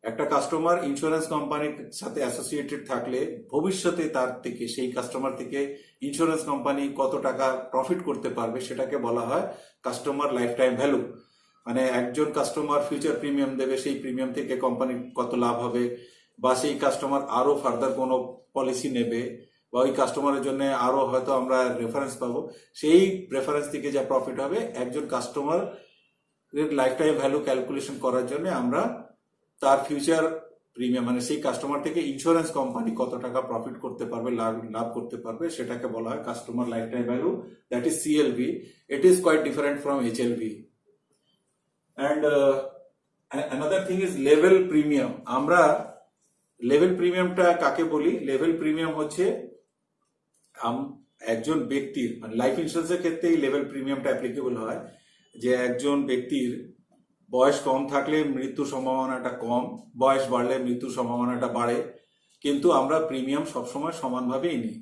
Speaker 1: একটা কাস্টমার ইন্স্যুরেন্স কোম্পানির সাথে অ্যাসোসিয়েটেড থাকলে ভবিষ্যতে তার থেকে সেই কাস্টমার থেকে ইন্স্যুরেন্স কোম্পানি কত টাকা প্রফিট করতে পারবে সেটাকে বলা হয় কাস্টমার লাইফ টাইম ভ্যালু। মানে একজন কাস্টমার ফিউচার প্রিমিয়াম দেবে, সেই প্রিমিয়াম থেকে কোম্পানির কত লাভ হবে, বা সেই কাস্টমার আরো ফার্দার কোনো পলিসি নেবে, বা ওই কাস্টমারের জন্য আরো হয়তো আমরা রেফারেন্স পাবো, সেই রেফারেন্স থেকে যা প্রফিট হবে একজন customer life time value calculation করার জন্য আমরা তার ফিউচার প্রিমিয়াম মানে সেই কাস্টমার থেকে ইন্স্যুরেন্স কোম্পানি কত টাকা প্রফিট করতে পারবে, লাভ করতে পারবে, সেটাকে বলা হয় customer life time value, that is CLV. It is quite different from HLV. And another thing is level premium. আমরা লেভেল প্রিমিয়ামটা কাকে বলি? লেভেল প্রিমিয়াম হচ্ছে একজন ব্যক্তির মানে লাইফ ইন্স্যুরেন্সের ক্ষেত্রে এই লেভেল প্রিমিয়ামটা অ্যাপ্লিকেবল হয় যে একজন ব্যক্তির বয়স কম থাকলে মৃত্যুর সম্ভাবনাটা কম, বয়স বাড়লে মৃত্যুর সম্ভাবনাটা বাড়ে, কিন্তু আমরা প্রিমিয়াম সবসময় সমানভাবেই নিই,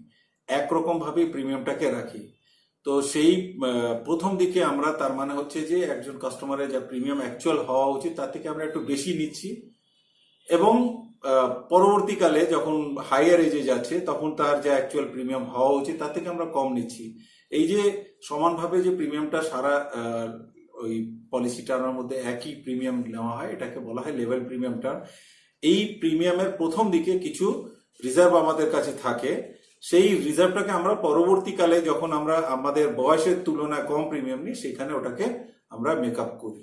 Speaker 1: একরকম ভাবেই প্রিমিয়ামটাকে রাখি। তো সেই প্রথম দিকে আমরা তার মানে হচ্ছে যে একজন কাস্টমারের যা প্রিমিয়াম অ্যাকচুয়াল হওয়া উচিত তার থেকে আমরা একটু বেশি নিচ্ছি, এবং পরবর্তীকালে যখন হায়ার এজে যাচ্ছে তখন তার যে অ্যাকচুয়াল প্রিমিয়াম হওয়া উচিত তার থেকে আমরা কম নিচ্ছি। এই যে সমানভাবে যে প্রিমিয়ামটা সারা ওই পলিসি টার্মের মধ্যে একই প্রিমিয়াম নেওয়া হয়, এটাকে বলা হয় লেভেল প্রিমিয়াম টার্ম। এই প্রিমিয়ামের প্রথম দিকে কিছু রিজার্ভ আমাদের কাছে থাকে, সেই রিজার্ভটাকে আমরা পরবর্তীকালে যখন আমরা আমাদের বয়সের তুলনায় কম প্রিমিয়াম নিই সেখানে ওটাকে আমরা মেক আপ করি।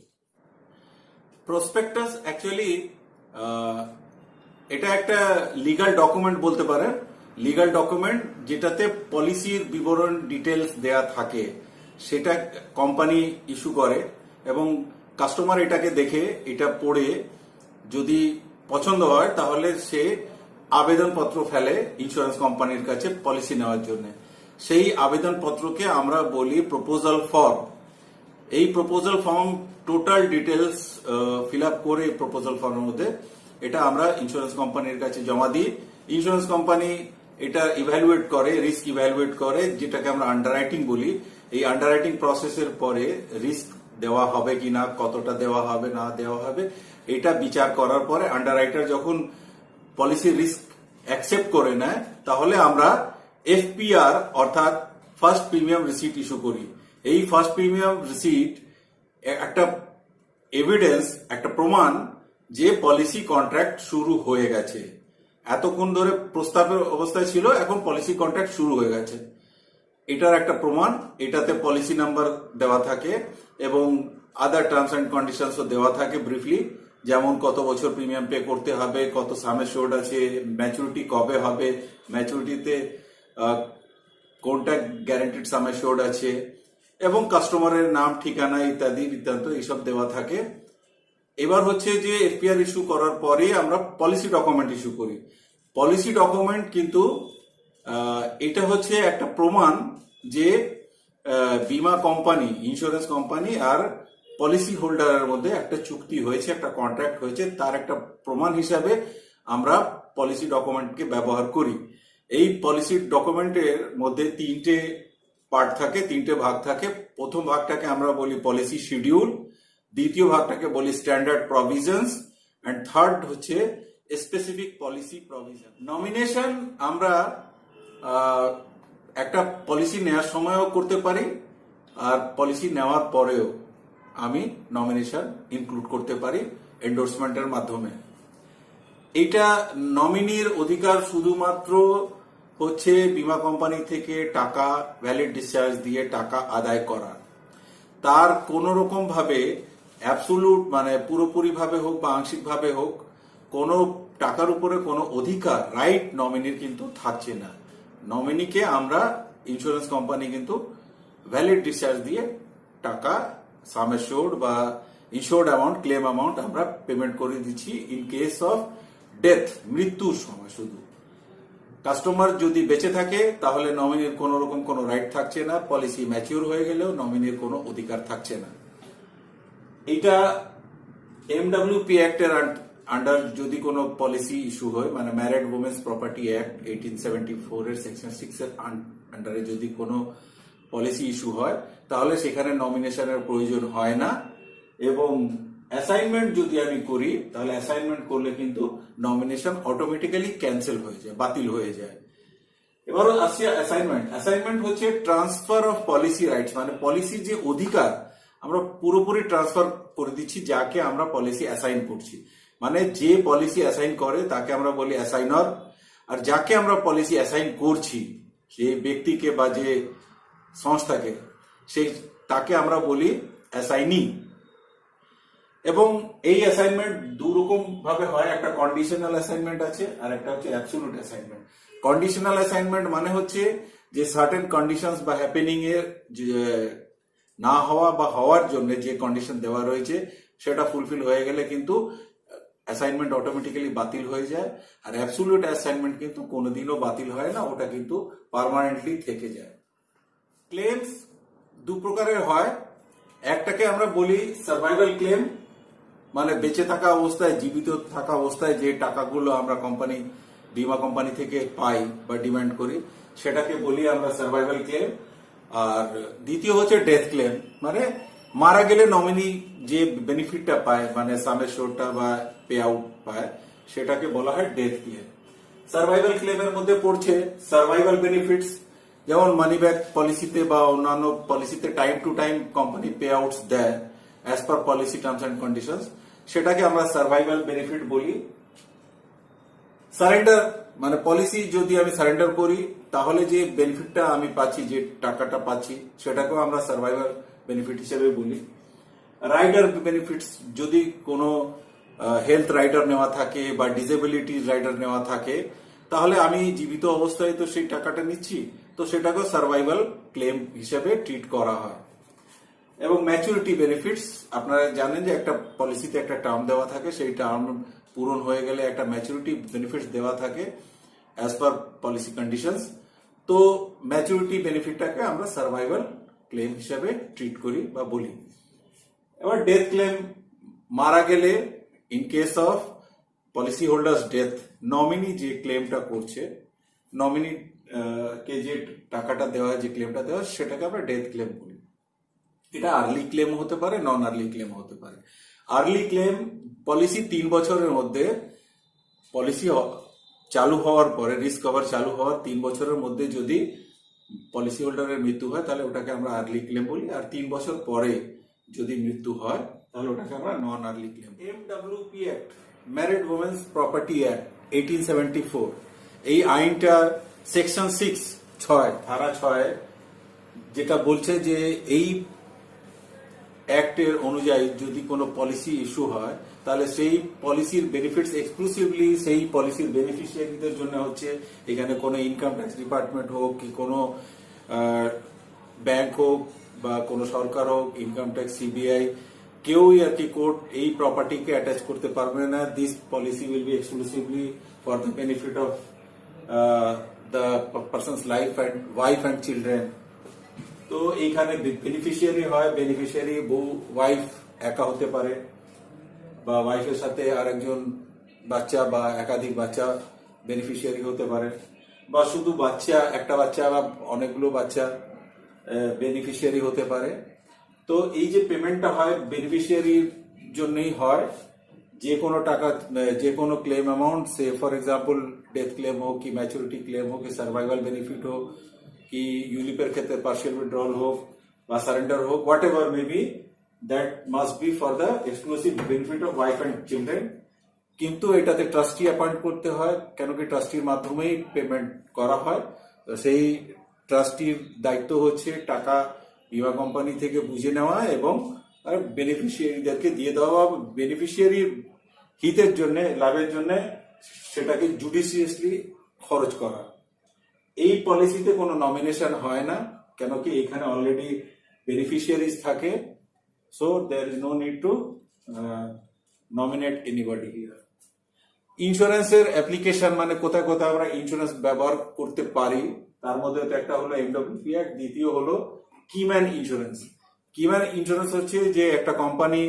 Speaker 1: প্রসপেক্টাস অ্যাকচুয়ালি এটা একটা লিগাল ডকুমেন্ট বলতে পারেন, লিগাল ডকুমেন্ট যেটাতে পলিসির বিবরণ ডিটেলস দেয়া থাকে, সেটা কোম্পানি ইস্যু করে এবং কাস্টমার এটাকে দেখে এটা পড়ে যদি পছন্দ হয় তাহলে সে আবেদনপত্র ফেলে ইন্স্যুরেন্স কোম্পানির কাছে পলিসি নেওয়ার জন্য। সেই আবেদনপত্রকে আমরা বলি প্রপোজাল ফর্ম। এই proposal form total details fill up করে প্রপোজাল ফর্মের মধ্যে এটা আমরা ইন্স্যুরেন্স কোম্পানির কাছে জমা দিই। ইন্স্যুরেন্স কোম্পানি এটা ইভ্যালুয়েট করে, রিস্ক ইভ্যালুয়েট করে, যেটাকে আমরা আন্ডাররাইটিং বলি। এই আন্ডাররাইটিং প্রসেসের পরে রিস্ক দেওয়া হবে কিনা, কতটা দেওয়া হবে না দেওয়া হবে, এটা বিচার করার পরে আন্ডাররাইটার যখন পলিসির রিস্ক অ্যাকসেপ্ট করে নেয় তাহলে আমরা এফপিআর অর্থাৎ ফার্স্ট প্রিমিয়াম রিসিট ইস্যু করি। এই ফার্স্ট প্রিমিয়াম রিসিট একটা এভিডেন্স, একটা প্রমাণ যে পলিসি কন্ট্রাক্ট শুরু হয়ে গেছে। এতক্ষণ ধরে প্রস্তাবের অবস্থায় ছিল, এখন পলিসি কন্ট্রাক্ট শুরু হয়ে গেছে, এটার একটা প্রমাণ। এটাতে পলিসি নাম্বার দেওয়া থাকে এবং আদার টার্মস অ্যান্ড কন্ডিশনসও দেওয়া থাকে ব্রিফলি, যেমন কত বছর প্রিমিয়াম পে করতে হবে, কত সাম অ্যাসিওর্ড আছে, ম্যাচুরিটি কবে হবে, ম্যাচুরিটিতে কোনটা গ্যারান্টিড সাম অ্যাসিওর্ড আছে, এবং কাস্টমারের নাম, ঠিকানা ইত্যাদি বৃত্তান্ত এইসব দেওয়া থাকে। এবার হচ্ছে যে এফপিআর ইস্যু করার পরে আমরা পলিসি ডকুমেন্ট ইস্যু করি। পলিসি ডকুমেন্ট কিন্তু এটা হচ্ছে একটা প্রমাণ যে বীমা কোম্পানি, ইন্স্যুরেন্স কোম্পানি আর পলিসি হোল্ডারের মধ্যে একটা চুক্তি হয়েছে, একটা কন্ট্রাক্ট হয়েছে, তার একটা প্রমাণ হিসাবে আমরা পলিসি ডকুমেন্টকে ব্যবহার করি। এই পলিসি ডকুমেন্টের মধ্যে তিনটে পার্ট থাকে, তিনটে ভাগ থাকে। প্রথম ভাগটাকে আমরা বলি পলিসি শিডিউল, দ্বিতীয় ভাগটাকে বলি স্ট্যান্ডার্ড প্রভিশনস, এন্ড থার্ড হচ্ছে স্পেসিফিক পলিসি প্রভিশন। নমিনেশন আমরা একটা পলিসি নেওয়ার সময়ও করতে পারি, আর পলিসি নেওয়ার পরেও আমি নমিনেশন ইনক্লুড করতে পারি এন্ডোর্সমেন্টের মাধ্যমে। এইটা নমিনির অধিকার শুধুমাত্র হচ্ছে বীমা কোম্পানি থেকে টাকা ভ্যালিড ডিসচার্জ দিয়ে টাকা আদায় করা। তার কোন রকম ভাবে অ্যাবসোলুট মানে পুরোপুরি ভাবে হোক বা আংশিক ভাবে হোক কোনো টাকার উপরে কোনো অধিকার, রাইট নমিনির কিন্তু থাকছে না। নমিনিকে আমরা ইন্স্যুরেন্স কোম্পানি কিন্তু ভ্যালিড ডিসচার্জ দিয়ে টাকা সাম অ্যাসিওর্ড বা ইনশোর্ড অ্যামাউন্ট, ক্লেম অ্যামাউন্ট আমরা পেমেন্ট করে দিচ্ছি ইন কেস অফ ডেথ, মৃত্যুর সময়। শুধু কাস্টমার যদি বেঁচে থাকে তাহলে নমিনির কোন রকম কোনো রাইট থাকছে না, পলিসি ম্যাচিউর হয়ে গেলেও নমিনির কোনো অধিকার থাকছে না। এটা এমডব্লিউপি অ্যাক্টের আন্ডার যদি কোনো পলিসি ইস্যু হয়, মানে ম্যারিড উমেন্স প্রপার্টি অ্যাক্ট 1874 এর সেকশন 6 এর আন্ডারে যদি কোনো পলিসি ইস্যু হয় তাহলে সেখানে নমিনেশনের প্রয়োজন হয় না, এবং অ্যাসাইনমেন্ট যদি আমি করি তাহলে অ্যাসাইনমেন্ট করলে কিন্তু নমিনেশন অটোমেটিক্যালি ক্যান্সেল হয়ে যায়, বাতিল হয়ে যায়। এবার আসছে অ্যাসাইনমেন্ট। অ্যাসাইনমেন্ট হচ্ছে ট্রান্সফার অফ পলিসি রাইটস, মানে পলিসির যে অধিকার আমরা পুরোপুরি ট্রান্সফার করে দিচ্ছি যাকে আমরা পলিসি অ্যাসাইন করছি। মানে যে পলিসি অ্যাসাইন করে তাকে আমরা বলি অ্যাসাইনর, আর যাকে আমরা পলিসি অ্যাসাইন করছি যে ব্যক্তিকে বা যে সংস্থাকে, সেই তাকে আমরা বলি অ্যাসাইনি। এবং এই অ্যাসাইনমেন্ট দু রকম ভাবে হয়, একটা কন্ডিশনাল অ্যাসাইনমেন্ট আছে আর একটা হচ্ছে অ্যাবসলিউট অ্যাসাইনমেন্ট। কন্ডিশনাল অ্যাসাইনমেন্ট মানে হচ্ছে যে সার্টেন কন্ডিশনস বা হ্যাপেনিং এর না হওয়া বা হওয়ার জন্য যে কন্ডিশন দেওয়া রয়েছে সেটা ফুলফিল হয়ে গেলে কিন্তু অ্যাসাইনমেন্ট অটোমেটিক্যালি বাতিল হয়ে যায়। আর অ্যাবসলিউট অ্যাসাইনমেন্ট কিন্তু কোনোদিনও বাতিল হয় না, ওটা কিন্তু পার্মানেন্টলি থেকে যায়। ক্লেমস দু প্রকারের হয়, একটাকে আমরা বলি সার্ভাইভাল ক্লেম, মানে বেঁচে থাকা অবস্থায়, জীবিত থাকা অবস্থায় যে টাকাগুলো আমরা কোম্পানি, বীমা কোম্পানি থেকে পাই বা ডিমান্ড করি সেটাকে বলি আমরা সার্ভাইভাল ক্লেম। আর দ্বিতীয় হচ্ছে ডেথ ক্লেম, মানে মারা গেলে নমিনি যে বেনিফিটটা পায়, মানে সামের শোরটা বা পে আউট পায়, সেটাকে বলা হয় ডেথ ক্লেম। সার্ভাইভাল ক্লেমের মধ্যে পড়ছে সার্ভাইভাল বেনিফিটস, যেমন মানি ব্যাক পলিসিতে বা অন্যান্য পলিসিতে time to time company payouts দেয় as per policy terms and conditions, সেটাকে আমরা সার্ভাইভাল বেনিফিট বলি। সারেন্ডার মানে পলিসি যদি আমি সারেন্ডার করি তাহলে যে বেনিফিটটা আমি পাচ্ছি, যে টাকাটা পাচ্ছি, সেটাকেও আমরা সার্ভাইভাল বেনিফিট হিসেবে বলি। রাইডার বেনিফিটস, যদি কোনো হেলথ রাইডার নেওয়া থাকে বা ডিসেবিলিটি রাইডার নেওয়া থাকে তাহলে আমি জীবিত অবস্থায় তো সেই টাকাটা নিচ্ছি, তো সেটাকেও সার্ভাইভাল ক্লেম হিসেবে ট্রিট করা হয়। এবং ম্যাচুরিটি বেনিফিটস, আপনারা জানেন যে একটা পলিসিতে একটা টার্ম দেওয়া থাকে, সেই টার্ম পূরণ হয়ে গেলে একটা ম্যাচুরিটি বেনিফিটস দেওয়া থাকে অ্যাজ পার পলিসি কন্ডিশনস, তো ম্যাচুরিটি বেনিফিটটাকে আমরা সার্ভাইভাল ক্লেম হিসেবে ট্রিট করি বা বলি। এবার ডেথ ক্লেম, মারা গেলে in case of policy holders death, nominee যে ক্লেমটা করছে, নমিনি কে যে টাকাটা দেওয়া হয়, যে ক্লেমটা দেওয়া হয়, সেটাকে আমরা ডেথ ক্লেম বলি। এটা আর্লি ক্লেম হতে পারে, নন আর্লি ক্লেম হতে পারে। আর্লি ক্লেম পলিসি 3 বছরের মধ্যে, পলিসি চালু হওয়ার পরে, রিস্ক কভার চালু হওয়ার 3 বছরের মধ্যে যদি পলিসি হোল্ডারের মৃত্যু হয় তাহলে ওটাকে আমরা আর্লি ক্লেম বলি। আর 3 বছর পরে যদি মৃত্যু হয় তাহলে ওটাকে আমরা non early claim. MWP act, married women's property act 1874, এই আইনটা সেকশন 6 ধারা 6 যেটা বলছে যে এই অ্যাক্টের অনুযায়ী যদি কোনো পলিসি ইস্যু হয় তাহলে সেই পলিসির বেনিফিটস এক্সক্লুসিভলি সেই পলিসির বেনিফিশিয়ারিদের জন্য হচ্ছে। এখানে কোনো ইনকাম ট্যাক্স ডিপার্টমেন্ট হোক কি কোনো ব্যাংক হোক বা কোনো সরকার হোক, ইনকাম ট্যাক্স, সিবিআই, কেউই আর কি কোর্ট এই প্রপার্টিকে অ্যাটাচ করতে পারবে না। This policy will be exclusively for the benefit of the person's life and wife and children. তো এইখানে বেনিফিশিয়ারি হয়, বেনিফিশিয়ারি বউ, ওয়াইফ একা হতে পারে বা ওয়াইফের সাথে আরেকজন বাচ্চা বা একাধিক বাচ্চা বেনিফিশিয়ারি হতে পারে, বা শুধু বাচ্চা, একটা বাচ্চা বা অনেকগুলো বাচ্চা বেনিফিশিয়ারি হতে পারে। তো এই যে পেমেন্টটা হয় বেনিফিশিয়ারির জন্যই হয়। যে কোনো টাকা, যে কোনো claim amount, say for example death claim হোক কি ম্যাচুরিটি ক্লেম হোক কি সার্ভাইভাল বেনিফিট হোক কি ইউলিপের ক্ষেত্রে পার্शियल উইথড্রল হোক বা সারেন্ডার হোক, what ever may be, that must be for the exclusive benefit of wife and children. কিন্তু এটাতে ট্রাস্টি অ্যাপয়েন্ট করতে হয়, কেন কি ট্রাস্টির মাধ্যমেই পেমেন্ট করা হয়। তো সেই ট্রাস্টির দায়িত্ব হচ্ছে টাকা বীমা কোম্পানি থেকে বুঝে নেওয়া এবং বেনিফিশিয়ারিদেরকে দিয়ে দেওয়া, বেনিফিশিয়ারির হিতের জন্য, লাভের জন্য সেটাকে জুডিশিয়াসলি খরচ করা। এই পলিসিতে কোনো নমিনেশন হয় না, কেন কি এখানে অলরেডি বেনিফিশিয়ারিজ থাকে, so there is no need to nominate anybody here. ইন্স্যুরেন্সের অ্যাপ্লিকেশন, মানে কোথায় কোথায় আমরা ইন্স্যুরেন্স ব্যবহার করতে পারি, তার মধ্যে তো একটা হলো MWP অ্যাক্ট, দ্বিতীয় হলো কিম্যান ইন্স্যুরেন্স। কিম্যান ইন্স্যুরেন্স হচ্ছে যে একটা কোম্পানি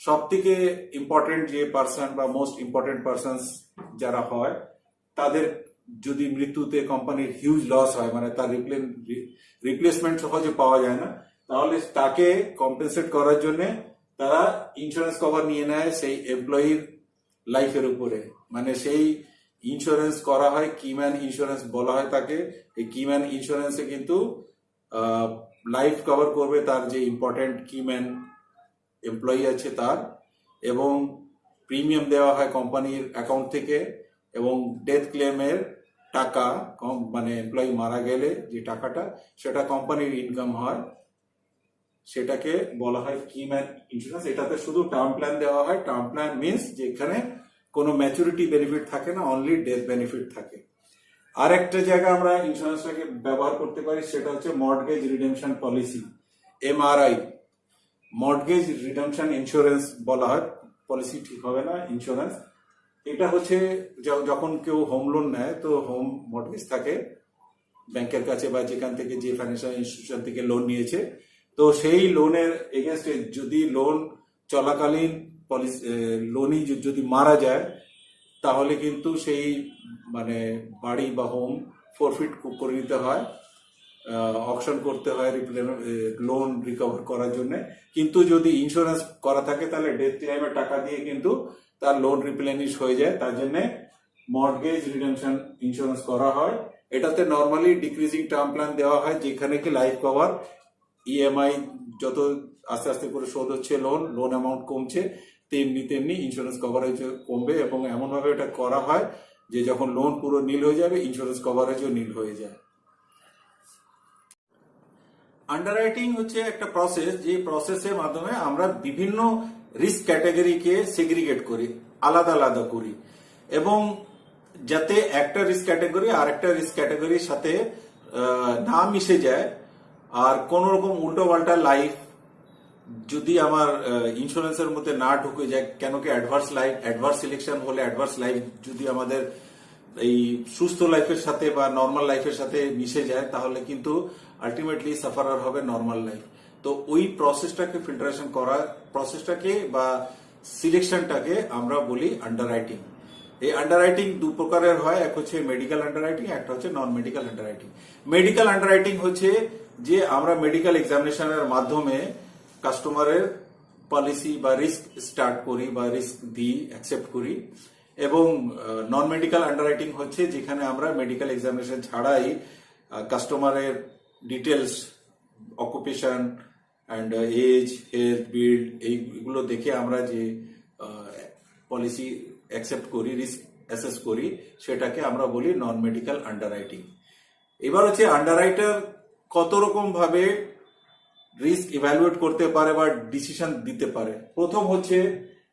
Speaker 1: সব থেকে ইম্পর্টেন্ট যে পার্সন বা মোস্ট ইম্পর্টেন্ট পার্সন যারা হয়, তাদের যদি মৃত্যুতে কোম্পানির হিউজ লস হয়, মানে তার রিপ্লেসমেন্ট সহজে পাওয়া যায় না, তাহলে তাকে কম্পেনসেট করার জন্য তারা ইন্স্যুরেন্স কভার নিয়ে নেয় সেই এমপ্লয়ির লাইফের উপরে, মানে সেই ইন্স্যুরেন্স করা হয় কিম্যান ইন্স্যুরেন্স বলা হয় তাকে। এই কিম্যান ইন্স্যুরেন্সে কিন্তু লাইফ কভার করবে তার যে ইম্পর্টেন্ট কিম্যান এমপ্লয়ি আছে তার, এবং প্রিমিয়াম দেওয়া হয় কোম্পানির অ্যাকাউন্ট থেকে, এবং ডেথ ক্লেমের টাকা মানে এমপ্লয়ি মারা গেলে যে টাকাটা সেটা কোম্পানির ইনকাম হয়, সেটাকে বলা হয় কিম্যান ইন্স্যুরেন্স। এটাতে শুধু টার্ম প্ল্যান দেওয়া হয়। টার্ম প্ল্যান মিনস যেখানে কোনো ম্যাচুরিটি বেনিফিট থাকে না, অনলি ডেথ বেনিফিট থাকে। আর একটা জায়গা আমরা ইন্স্যুরেন্সটাকে ব্যবহার করতে পারি, সেটা হচ্ছে mortgage redemption policy, MRI. Mortgage redemption insurance বলা হয়, পলিসি ঠিক হবে না, ইন্স্যুরেন্স। এটা হচ্ছে যখন কেউ হোম লোন নেয়, তো হোম মর্টগেজ থাকে ব্যাংকের কাছে বা যেখান থেকে যে ফাইন্যান্সিয়াল ইনস্টিটিউশন থেকে লোন নিয়েছে, তো সেই লোনের এগেনস্টে যদি লোন চলাকালীন লোনই যদি মারা যায়, তাহলে কিন্তু সেই মানে বাড়ি বা হোম ফরফিট করে নিতে হয়, অকশন করতে হয় লোন রিকভার করার জন্য। কিন্তু যদি ইন্স্যুরেন্স করা থাকে তাহলে ডেথ ক্লেমের টাকা দিয়ে কিন্তু তার লোন রিপ্লেনিশ হয়ে যায়। তার জন্য মর্টগেজ রিডেমশন ইন্স্যুরেন্স করা হয়। এটাতে নর্মালি ডিক্রিজিং টার্ম প্ল্যান দেওয়া হয়, যেখানে কি লাইফ কভার ইএমআই যত আস্তে আস্তে করে শোধ হচ্ছে, লোন অ্যামাউন্ট কমছে, তেমনি তেমনি ইন্স্যুরেন্স কভারেজ কমবে। এবং এমনভাবে এটা করা হয় যে যখন লোন পুরো নীল হয়ে যাবে, ইন্স্যুরেন্স কভারেজও নীল হয়ে যায়। আন্ডাররাইটিং হচ্ছে একটা প্রসেস, যে প্রসেসের মাধ্যমে আমরা বিভিন্ন রিস্ক ক্যাটাগরিকে সেগ্রিগেট করি, আলাদা আলাদা করি, এবং যাতে একটা রিস্ক ক্যাটাগরি আর একটা রিস্ক ক্যাটাগরির সাথে না মিশে যায়, আর কোন রকম উল্টো পাল্টা লাইফ যদি আমার ইন্স্যুরেন্সের মধ্যে না ঢুকে যায়, কেন কি অ্যাডভার্স সিলেকশন হলে অ্যাডভার্স লাইফ যদি আমাদের এই সুস্থ লাইফের সাথে বা নর্মাল লাইফের সাথে মিশে যায়, তাহলে কিন্তু আলটিমেটলি সাফারার হবে নর্মাল লাইফ। তো ওই প্রসেসটাকে ফিল্টারেশন করা, প্রসেসটাকে বা সিলেকশনটাকে আমরা বলি আন্ডাররাইটিং। এই আন্ডাররাইটিং দু প্রকারের হয়, এক হচ্ছে মেডিকেল আন্ডাররাইটিং, একটা হচ্ছে নন মেডিকেল আন্ডাররাইটিং। মেডিকেল আন্ডাররাইটিং হচ্ছে যে আমরা মেডিকেল এক্সামিনেশনের মাধ্যমে কাস্টমারের পলিসি বা রিস্ক স্টার্ট করি বা রিস্ক দিই, অ্যাকসেপ্ট করি। এবং নন মেডিকেল আন্ডাররাইটিং হচ্ছে যেখানে আমরা মেডিকেল এক্সামিনেশন ছাড়াই কাস্টমারের details, occupation and age, health, build, এইগুলো দেখে আমরা যে পলিসি অ্যাকসেপ্ট করি, রিস্ক অ্যাসেস করি, সেটাকে আমরা বলি নন মেডিকেল আন্ডাররাইটিং। এবার হচ্ছে আন্ডাররাইটার কত রকম ভাবে রিস্ক ইভ্যালুয়েট করতে পারে বা ডিসিশন দিতে পারে। প্রথম হচ্ছে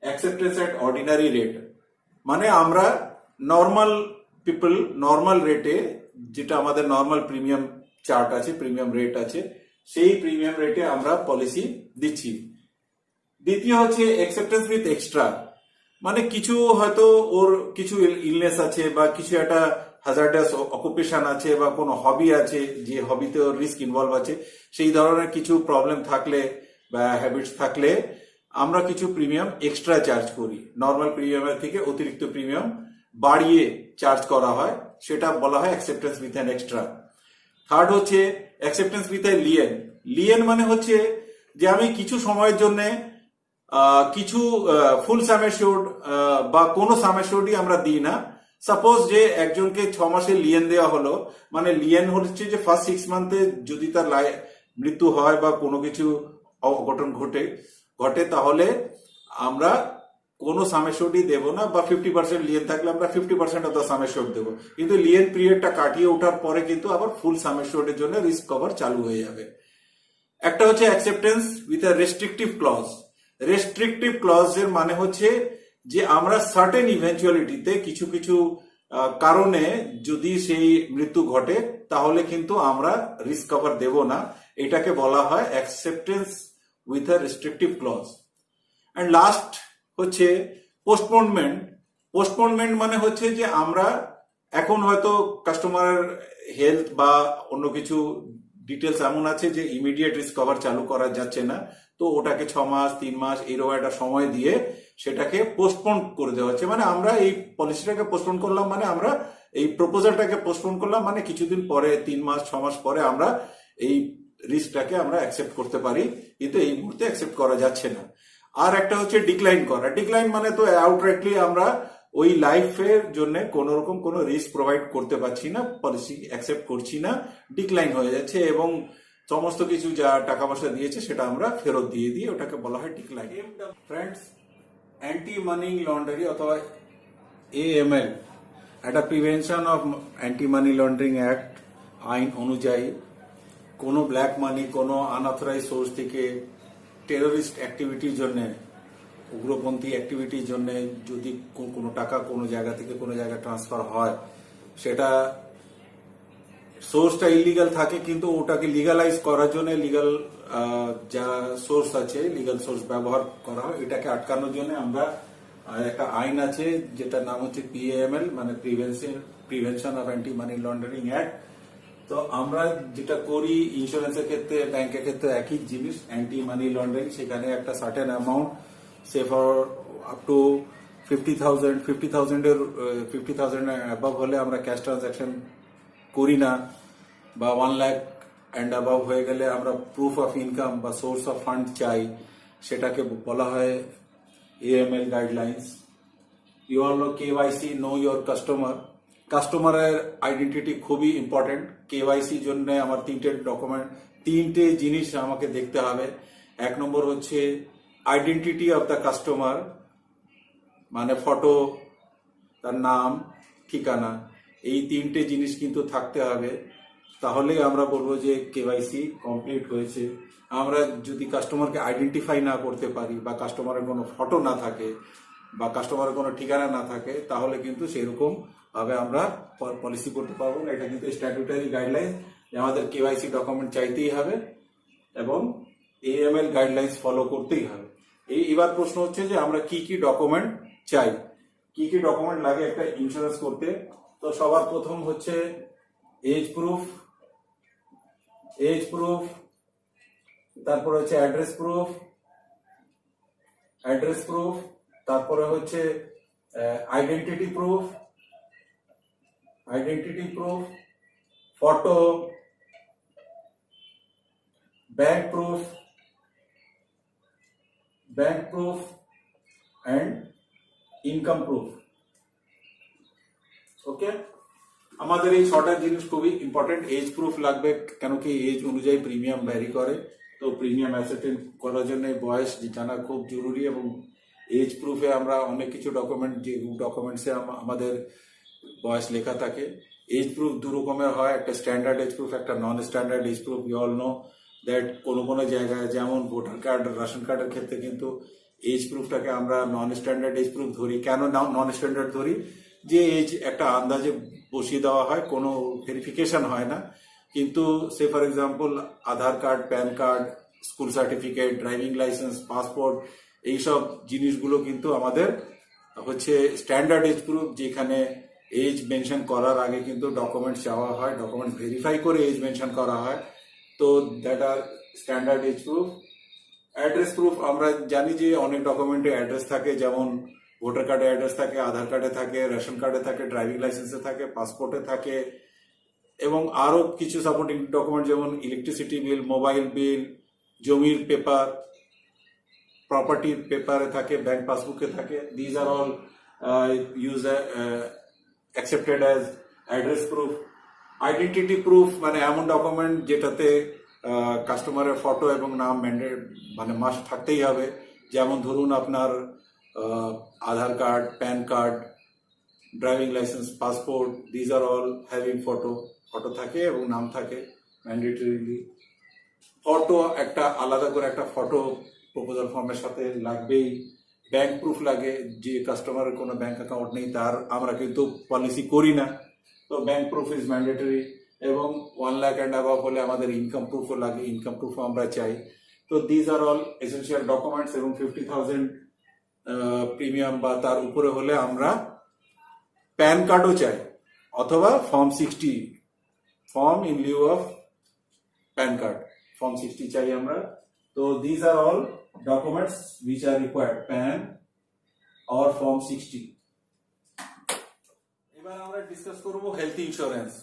Speaker 1: অ্যাকসেপ্টেন্স অ্যাট অর্ডিনারি রেট, মানে আমরা নর্মাল পিপল নর্মাল রেটে, যেটা আমাদের নর্মাল প্রিমিয়াম চার্ট আছে, প্রিমিয়াম রেট আছে, সেই প্রিমিয়াম রেটে আমরা পলিসি দিচ্ছি। দ্বিতীয় হচ্ছে অ্যাকসেপ্টেন্স উইথ এক্সট্রা, মানে কিছু হয়তো ওর কিছু ইলনেস আছে বা কিছু একটা হ্যাজার্ডাস অকুপেশন আছে বা কোনো হবি আছে, যে হবিতে ওর রিস্ক ইনভলভ আছে, সেই ধরনের কিছু প্রবলেম থাকলে বা হ্যাবিটস থাকলে আমরা কিছু প্রিমিয়াম এক্সট্রা চার্জ করি, নর্মাল প্রিমিয়ামের থেকে অতিরিক্ত প্রিমিয়াম বাড়িয়ে চার্জ করা হয়, সেটা বলা হয় acceptance with an extra. Third হচ্ছে acceptance with a lien. Lien মানে হচ্ছে যে আমি কিছু সময়ের জন্য কিছু ফুল সাম অ্যাসিওর্ড বা কোনো সাম অ্যাসিওর্ডই আমরা দিই না। সাপোজ যে একজনকে 6 মাসের লিয়েন দেওয়া হলো, মানে লিয়েন হচ্ছে যে ফার্স্ট 6 মান্থে যদি তার মৃত্যু হয় বা কোনো কিছু অঘটন ঘটে, তাহলে আমরা কোনো সাম অ্যাসিওর্ডই দেবো না, বা 50% লিয়েন থাকলে আমরা 50% অফ দ্য সাম অ্যাসিওর্ড দেবো। কিন্তু লিয়েন পিরিয়ডটা কাটিয়ে ওঠার পরে কিন্তু আবার ফুল সাম অ্যাসিওর্ডের জন্য রিস্ক কভার চালু হয়ে যাবে। একটা হচ্ছে acceptance with a restrictive clause. Restrictive clause এর মানে হচ্ছে যে আমরা সার্টেন ইভেন্চুয়ালিটিতে কিছু কিছু কারণে যদি সেই মৃত্যু ঘটে, তাহলে কিন্তু আমরা রিস্ক কভার দেব না, এটাকে বলা হয় acceptance with a restrictive clause. And last হচ্ছে পোস্টপোনমেন্ট। পোস্টপোনমেন্ট মানে হচ্ছে যে আমরা এখন হয়তো কাস্টমারের হেলথ বা অন্য কিছু ডিটেলস এমন আছে যে ইমিডিয়েট রিস্ক কভার চালু করা যাচ্ছে না, তো ওটাকে 6 মাস 3 মাস এরকম একটা সময় দিয়ে সেটাকে পোস্টপোন করে দেওয়া হচ্ছে। মানে আমরা এই পলিসিটাকে পোস্টপোন করলাম, মানে আমরা এই প্রপোজালটাকে পোস্টপোন করলাম, মানে কিছুদিন পরে 3 মাস 6 মাস পরে আমরা এই রিস্কটাকে আমরা অ্যাকসেপ্ট করতে পারি, কিন্তু এই মুহূর্তে অ্যাকসেপ্ট করা যাচ্ছে না। আর একটা হচ্ছে ডিক্লাইন করা। ডিক্লাইন মানে তো আউটরাইটলি আমরা ওই লাইফের জন্য কোন রকম কোনো রিস্ক প্রোভাইড করতে পারছি না, পলিসি অ্যাকসেপ্ট করছি না, ডিক্লাইন হয়ে যাচ্ছে এবং সমস্ত কিছু যা টাকা পয়সা দিয়েছে সেটা আমরা ফেরত দিয়ে দিই, ওটাকে বলা হয় decline. Friends, anti money laundering অথবা AML, একটা prevention of anti money laundering act আইন অনুযায়ী কোনো ব্ল্যাক মানি, কোনো আনঅথরাইজ সোর্স থেকে টেরোরিস্ট অ্যাক্টিভিটির জন্য, উগ্রপন্থী অ্যাক্টিভিটির জন্য যদি কোনো টাকা কোনো জায়গা থেকে কোনো জায়গায় ট্রান্সফার হয়, সেটা সোর্সটা ইলিগাল থাকে কিন্তু ওটাকে লিগালাইজ করার জন্য লিগাল যা সোর্স আছে, লিগাল সোর্স ব্যবহার করা হয়, এটাকে আটকানোর জন্য আমরা একটা আইন আছে যেটার নাম হচ্ছে PAML, মানে prevention of anti money laundering act. তো আমরা যেটা করি ইন্স্যুরেন্সের ক্ষেত্রে, ব্যাংকের ক্ষেত্রে একই জিনিস, অ্যান্টি মানি লন্ডারিং, সেখানে একটা certain amount, say for up to 50,000 above হলে আমরা ক্যাশ ট্রানজাকশন করি না, বা 1 লাখ অ্যান্ড অ্যাবাভ হয়ে গেলে আমরা প্রুফ অফ ইনকাম বা সোর্স অফ ফান্ড চাই, সেটাকে বলা হয় AML guidelines. You all know KYC, know your customer. কাস্টমারের আইডেন্টিটি খুবই ইম্পর্টেন্ট। KYC জন্য আমার তিনটে জিনিস আমাকে দেখতে হবে। 1 নম্বর হচ্ছে আইডেন্টিটি অফ দ্য কাস্টমার, মানে ফটো, তার নাম, ঠিকানা, এই 3টে জিনিস কিন্তু থাকতে হবে, তাহলে আমরা বলবো যে KYC কমপ্লিট হয়েছে। আমরা যদি কাস্টমারকে আইডেন্টিফাই না করতে পারি, বা কাস্টমারের কোনো ফটো না থাকে, বা কাস্টমারের কোনো ঠিকানা না থাকে, তাহলে কিন্তু সেরকম ভাবে আমরা পলিসি করতে পারবো না। এটা কিন্তু স্ট্যাটুটারি গাইডলাইন, আমাদের KYC ডকুমেন্ট চাইতেই হবে এবং AML গাইডলাইন্স ফলো করতেই হবে। এবার প্রশ্ন হচ্ছে যে আমরা কি কি ডকুমেন্ট চাই, কি কি ডকুমেন্ট লাগে একটা ইন্স্যুরেন্স করতে। তো সবার প্রথম হচ্ছে এজ প্রুফ, তারপরে হচ্ছে অ্যাড্রেস প্রুফ, তারপরে হচ্ছে identity proof, photo, bank proof and income proof. Okay, আমাদের এই 6টা জিনিস খুবই ইম্পর্টেন্ট। এজ প্রুফ লাগবে, কেন কি এজ অনুযায়ী প্রিমিয়াম ভ্যারি করে, তো প্রিমিয়াম অ্যাসেটেন করার জন্য বয়স জানা খুব জরুরি। এবং এজ প্রুফে আমরা অনেক কিছু ডকুমেন্ট, যে ডকুমেন্টসে আমাদের বয়স লেখা থাকে। এজ প্রুফ 2 রকমের হয়, একটা স্ট্যান্ডার্ড এজ প্রুফ, একটা non standard age proof. You all know that কোনো জায়গায়, যেমন ভোটার কার্ড, রেশন কার্ডের ক্ষেত্রে কিন্তু এজ প্রুফটাকে আমরা নন স্ট্যান্ডার্ড এজ প্রুফ ধরি। কেন নন স্ট্যান্ডার্ড ধরি? যে এজ একটা আন্দাজে বসিয়ে দেওয়া হয়, কোনো ভেরিফিকেশন হয় না। কিন্তু say for example Aadhaar card, PAN card, school certificate, driving licence, passport, এইসব জিনিসগুলো কিন্তু আমাদের হচ্ছে স্ট্যান্ডার্ড এজ প্রুফ, যেখানে এজ মেনশন করার আগে কিন্তু ডকুমেন্ট চাওয়া হয়, ডকুমেন্ট ভেরিফাই করে এজ মেনশন করা হয়। তো that are standard age proof. Address proof, আমরা জানি যে অনেক ডকুমেন্টে অ্যাড্রেস থাকে, যেমন ভোটার কার্ডে অ্যাড্রেস থাকে, আধার কার্ডে থাকে, রেশন কার্ডে থাকে, ড্রাইভিং লাইসেন্সে থাকে, পাসপোর্টে থাকে, এবং আরো কিছু সাপোর্টিং ডকুমেন্ট যেমন ইলেকট্রিসিটি বিল, মোবাইল বিল, জমির পেপার, প্রপার্টির পেপারে থাকে, ব্যাংক পাসবুকে থাকে। These are all accepted as address proof. Identity proof মানে এমন ডকুমেন্ট যেটাতে কাস্টমারের ফটো এবং নাম মানে মাস্ট থাকতেই হবে। যেমন ধরুন আপনার Aadhaar card, PAN card, driving licence, passport, these are all having photo থাকে এবং নাম থাকে ম্যান্ডেটরিলি। ফটো একটা আলাদা করে একটা ফটো প্রপোজাল ফর্মের সাথে লাগবেই। ব্যাংক প্রুফ লাগে, যে কাস্টমারের কোনো ব্যাংক অ্যাকাউন্ট নেই, তার আমরা কিন্তু পলিসি করি না, তো ব্যাংক প্রুফ ইজ ম্যান্ডেটরি। এবং 1 লাখ অ্যান্ড অ্যাবাভ হলে আমাদের ইনকাম প্রুফও লাগে, ইনকাম প্রুফও আমরা চাই। তো these are all essential documents. এবং 50,000 প্রিমিয়াম বা তার উপরে হলে আমরা প্যান কার্ডও চাই, অথবা form 60, form in Liu of pan card, form 60 চাই আমরা। তো these are all documents which are required, pan or form 60। এবার আমরা ডিসকাস করব হেলথ ইন্স্যুরেন্স।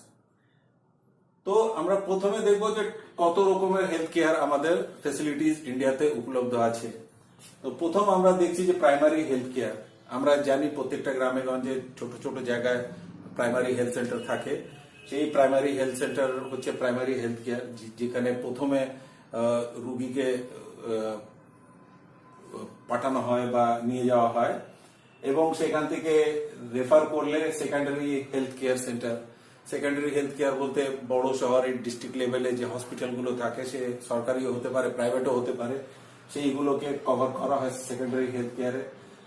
Speaker 1: তো আমরা প্রথমে দেখব যে কত রকমের হেলথ কেয়ার আমাদের ফেসিলিটিস ইন্ডিয়াতে উপলব্ধ আছে। তো প্রথম আমরা দেখছি যে প্রাইমারি হেলথ কেয়ার। আমরা জানি প্রত্যেকটা গ্রামে গঞ্জে ছোট ছোট জায়গায় প্রাইমারি হেলথ সেন্টার থাকে। সেই প্রাইমারি হেলথ সেন্টার হচ্ছে প্রাইমারি হেলথ কেয়ার, যেখানে প্রথমে রুগীকে পাঠানো হয় বা নিয়ে যাওয়া হয় এবং সেখান থেকে রেফার করলে secondary health care centre. Secondary health care বলতে বড় শহরের ডিস্ট্রিক্ট লেভেলে যে হসপিটালগুলো থাকে, সে সরকারিও হতে পারে, প্রাইভেটও হতে পারে, সেইগুলোকে কভার করা হয় সেকেন্ডারি হেলথ কেয়ারে।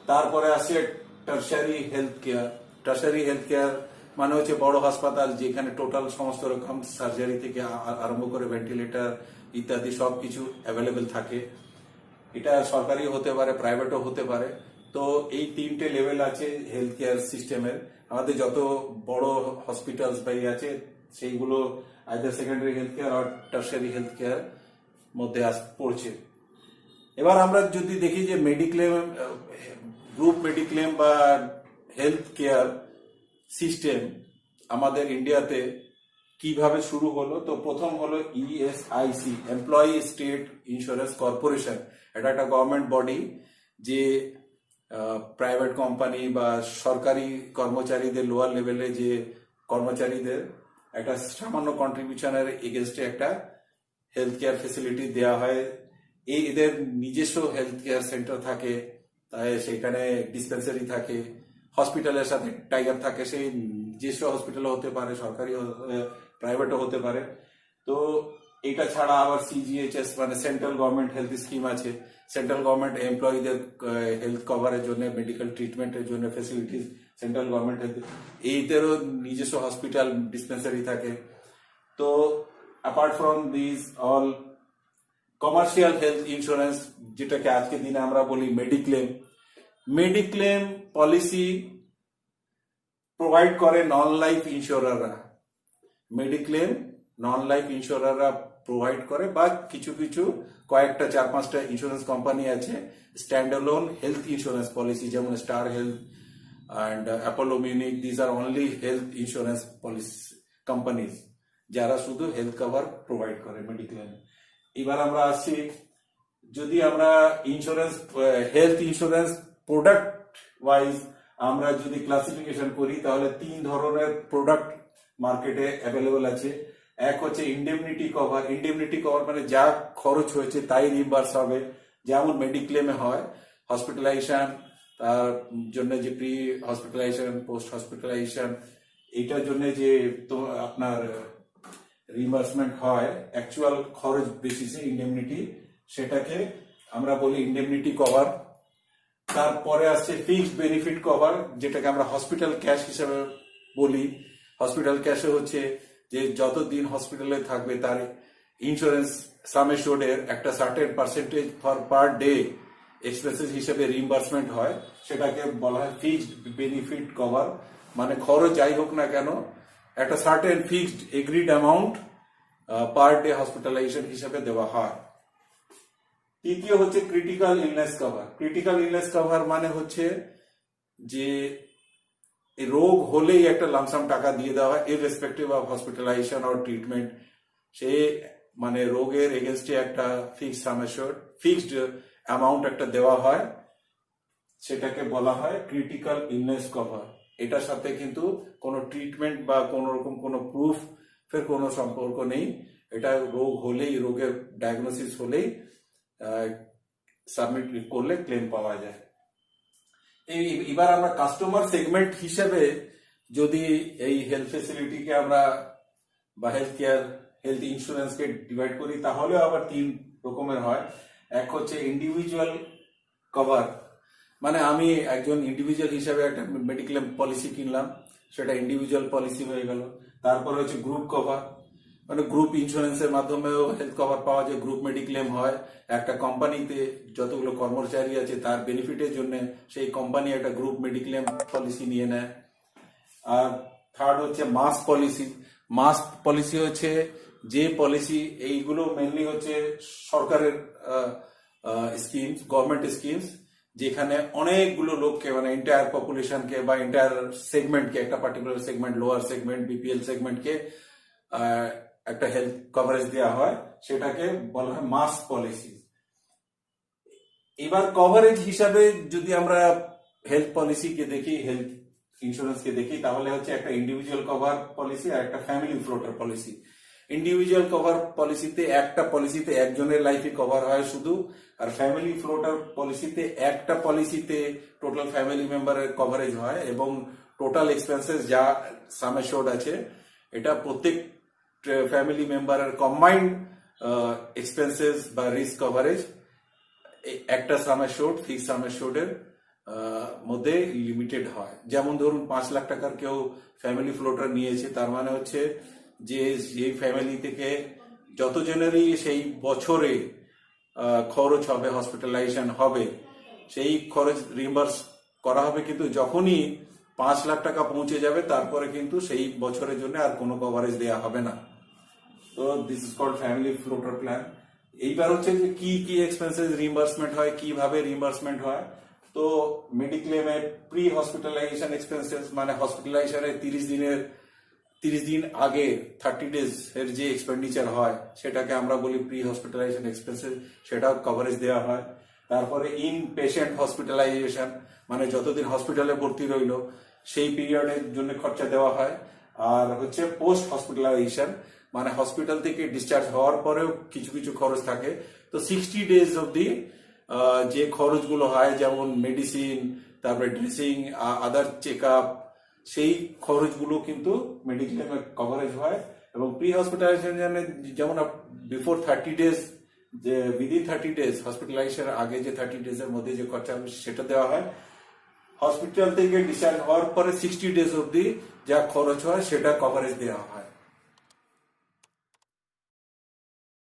Speaker 1: তারপরে আসে টারশারি হেলথ কেয়ার। টারশারি হেলথ কেয়ার মানে হচ্ছে বড় হাসপাতাল, যেখানে টোটাল সমস্ত রকম সার্জারি থেকে আরম্ভ করে ভেন্টিলেটর ইত্যাদি সবকিছু অ্যাভেলেবেল থাকে। এটা সরকারি হতে পারে, প্রাইভেটও হতে পারে। তো এই তিনটে লেভেল আছে হেলথ কেয়ার সিস্টেমের। আমাদের যত বড় হসপিটালস বাই আছে সেইগুলো আইদার সেকেন্ডারি হেলথ কেয়ার আর টারশারি হেলথ কেয়ার মধ্যে পড়ছে। এবার আমরা যদি দেখি যে মেডিক্লেম, গ্রুপ মেডিক্লেম বা হেলথ কেয়ার সিস্টেম আমাদের ইন্ডিয়াতে কিভাবে শুরু হলো, তো প্রথম হলো ESIC, employee state insurance corporation. এটা একটা গভর্নমেন্ট বডি যে প্রাইভেট কোম্পানি বা সরকারি কর্মচারীদের, লোয়ার লেভেলে যে কর্মচারীদের একটা সামান্য কন্ট্রিবিউশনের এগেনস্টে একটা হেলথ কেয়ার ফেসিলিটি দেওয়া হয়। এদের নিজস্ব হেলথ কেয়ার সেন্টার থাকে, তাই সেখানে ডিসপেন্সারি থাকে, হসপিটালের সাথে টাই আপ থাকে। সেই নিজস্ব হসপিটালও হতে পারে, সরকারি প্রাইভেটও হতে পারে। তো এটা ছাড়া আবার সিজিএইচএস মানে সেন্ট্রাল গভর্নমেন্ট হেলথ স্কিম আছে। সেন্ট্রাল গভর্নমেন্ট এমপ্লয়ীদের হেলথ কভারের জন্য, মেডিকেল ট্রিটমেন্টের জন্য ফেসিলিটিস সেন্ট্রাল গভর্নমেন্ট হেলথ, এইদেরও নিজস্ব হসপিটাল, ডিসপেন্সারি থাকে। তো apart from this all commercial health insurance, যেটাকে আজকের দিনে আমরা বলি মেডিক্লেম। মেডিক্লেম পলিসি প্রোভাইড করে নন লাইফ ইন্স্যুরাররা। মেডিক্লেম নন লাইফ ইন্স্যুরাররা প্রোভাইড করে, বা কিছু কিছু কয়েকটা 4-5টা ইন্স্যুরেন্স কোম্পানি আছে স্ট্যান্ডঅ্যালোন হেলথ ইন্স্যুরেন্স পলিসি, যেমন Star Health and Apollo Munich. This are only health insurance policy companies যারা শুধু হেলথ কভার প্রোভাইড করে মেডিক্লেম। এবার আমরা আসছি, যদি আমরা insurance, health insurance product wise আমরা যদি ক্লাসিফিকেশন করি, তাহলে 3 ধরনের প্রোডাক্ট মার্কেটে অ্যাভেলেবল আছে। এক হচ্ছে ইন্ডেমনিটি কভার। ইন্ডেমনিটি কভার মানে যা খরচ হয়েছে তাই রিম্বার্স হবে, যেমন মেডিক্লেমে হয়। হসপিটালাইজেশন, তার জন্য যে প্রি হসপিটালাইজেশন, পোস্ট হসপিটালাইজেশন, এইটার জন্য যে তো আপনার রিম্বার্সমেন্ট হয় অ্যাকচুয়াল খরচ বেসিসে ইন্ডেমনিটি, সেটাকে আমরা বলি ইন্ডেমনিটি কভার। তারপরে আসছে ফিক্সড বেনিফিট কভার, যেটাকে আমরা হসপিটাল ক্যাশ হিসেবে বলি। হসপিটাল ক্যাশে হচ্ছে যে যতদিন হসপিটালে থাকবে তার ইন্স্যুরেন্স সাম এশিওর্ডের একটা certain percentage for per day expenses হিসেবে রিইম্বার্সমেন্ট হয়, সেটাকে বলা হয় ফিক্সড বেনিফিট কভার। মানে খরচ যাই হোক না কেন, একটা certain fixed agreed amount per day hospitalisation হিসেবে দেওয়া হয়। তৃতীয় হচ্ছে critical illness cover. Critical illness cover মানে হচ্ছে যে রোগ হলেই একটা লামসাম টাকা দিয়ে দেওয়া হয়, irrespective of hospitalisation or treatment. Say মানে রোগের এগেনস্টে একটা fixed sum assured, fixed amount একটা দেওয়া হয়, সেটাকে বলা হয় ক্রিটিক্যাল ইলনেস কভার। এটার সাথে কিন্তু কোনো ট্রিটমেন্ট বা কোনো রকম কোনো প্রুফ ফের কোনো সম্পর্ক নেই। এটা রোগ হলেই, রোগের ডায়াগনোসিস হলেই সাবমিট করলে ক্লেম পাওয়া যায়। এবার আমরা কাস্টমার সেগমেন্ট হিসেবে যদি এই হেলথ ফেসিলিটিকে আমরা বা হেলথ কেয়ার, হেলথ ইন্স্যুরেন্সকে ডিভাইড করি, তাহলে আবার 3 রকমের হয়। এক হচ্ছে ইন্ডিভিজুয়াল কভার, মানে আমি একজন ইন্ডিভিজুয়াল হিসেবে একটা মেডিক্লেম পলিসি কিনলাম, সেটা ইন্ডিভিজুয়াল পলিসি হয়ে গেল। তারপর হচ্ছে গ্রুপ কভার, মানে গ্রুপ ইন্স্যুরেন্সের মাধ্যমেও হেলথ কভার পাওয়া যায়, গ্রুপ মেডিক্লেম হয়। একটা কোম্পানিতে যতগুলো কর্মচারী আছে তার বেনিফিটের জন্য সেই কোম্পানি একটা গ্রুপ মেডিক্লেম পলিসি নিয়ে নেয়। আর থার্ড হচ্ছে মাস পলিসি। মাস পলিসি হচ্ছে যে পলিসি, এইগুলো মেনলি হচ্ছে সরকারের স্কিমস, গভর্নমেন্ট স্কিমস, যেখানে অনেকগুলো লোককে, মানে এন্টায়ার পপুলেশনকে বা এন্টায়ার সেগমেন্টকে, একটা particular segment, lower segment, BPL সেগমেন্টকে একটা হেলথ কভারেজ দেওয়া হয়, সেটাকে বলা হয় মাস পলিসি। এবার কভারেজ হিসাবে যদি আমরা হেলথ পলিসিকে দেখি, হেলথ ইন্স্যুরেন্সকে দেখি, তাহলে হচ্ছে একটা ইন্ডিভিজুয়াল কভার পলিসি আর একটা family floater policy. Individual cover পলিসিতে একটা পলিসিতে একজনের লাইফে কভার হয় শুধু, আর ফ্যামিলি ফ্লোটার পলিসিতে একটা পলিসিতে টোটাল ফ্যামিলি মেম্বারের কভারেজ হয় এবং টোটাল এক্সপেন্সেস যা সাম অ্যাশোর্ড আছে এটা প্রত্যেক ফ্যামিলি মেম্বারের কম্বাইন্ড এক্সপেন্সেস বা রিস্ক কভারেজ একটা সাম অ্যাশোর্ড ফিক্স সাম অ্যাশোর্ডের মধ্যে লিমিটেড হয়। যেমন ধরুন 5 লাখ টাকার কেউ ফ্যামিলি ফ্লোটার নিয়েছে, তার মানে হচ্ছে যে এই ফ্যামিলি থেকে যতজনেরই সেই বছরে খরচ হবে, হসপিটালাইজেশন হবে, সেই খরচ রিম্বার্স করা হবে, কিন্তু যখনই 5 লাখ টাকা পৌঁছে যাবে তারপরে কিন্তু সেই বছরের জন্য আর কোনো কভারেজ দেওয়া হবে না। তো this is called family floater plan. এইবার হচ্ছে যে কি কি এক্সপেন্সেস রিম্বার্সমেন্ট হয়, কিভাবে রিম্বার্সমেন্ট হয়। তো মেডিক্লেমের প্রি হসপিটালাইজেশন এক্সপেন্সেস মানে হসপিটালাইজেশনের 30 দিন আগে 30 ডেজ এর যে এক্সপেন্ডিচার হয় সেটাকে আমরা বলি প্রি হসপিটালাইজেশন এক্সপেন্সেস, সেটাও কভারেজ দেওয়া হয়। তারপরে ইন পেশেন্ট হসপিটালাইজেশন মানে যতদিন হসপিটালে ভর্তি রইল সেই পিরিয়ডের জন্য খরচা দেওয়া হয়। আর হচ্ছে পোস্ট হসপিটালাইজেশন মানে হসপিটাল থেকে ডিসচার্জ হওয়ার পরেও কিছু কিছু খরচ থাকে। তো 60 ডেজ অবধি যে খরচগুলো হয়, যেমন মেডিসিন, তারপরে ড্রেসিং, আদার চেক আপ, সেই খরচগুলো কিন্তু মেডিক্লেমে কভারেজ হয়। এবং প্রি হসপিটালাইজেশন যেমন বিফোর 30 ডেজ, যে উইদিন 30 ডেজ হসপিটালাইজেশন আগে যে 30 ডেজ এর মধ্যে যে খরচা সেটা দেওয়া হয়। হসপিটাল থেকে ডিসচার্জ হওয়ার পরে 60 ডেজ অবধি যা খরচ হয় সেটা কভারেজ দেওয়া হয়।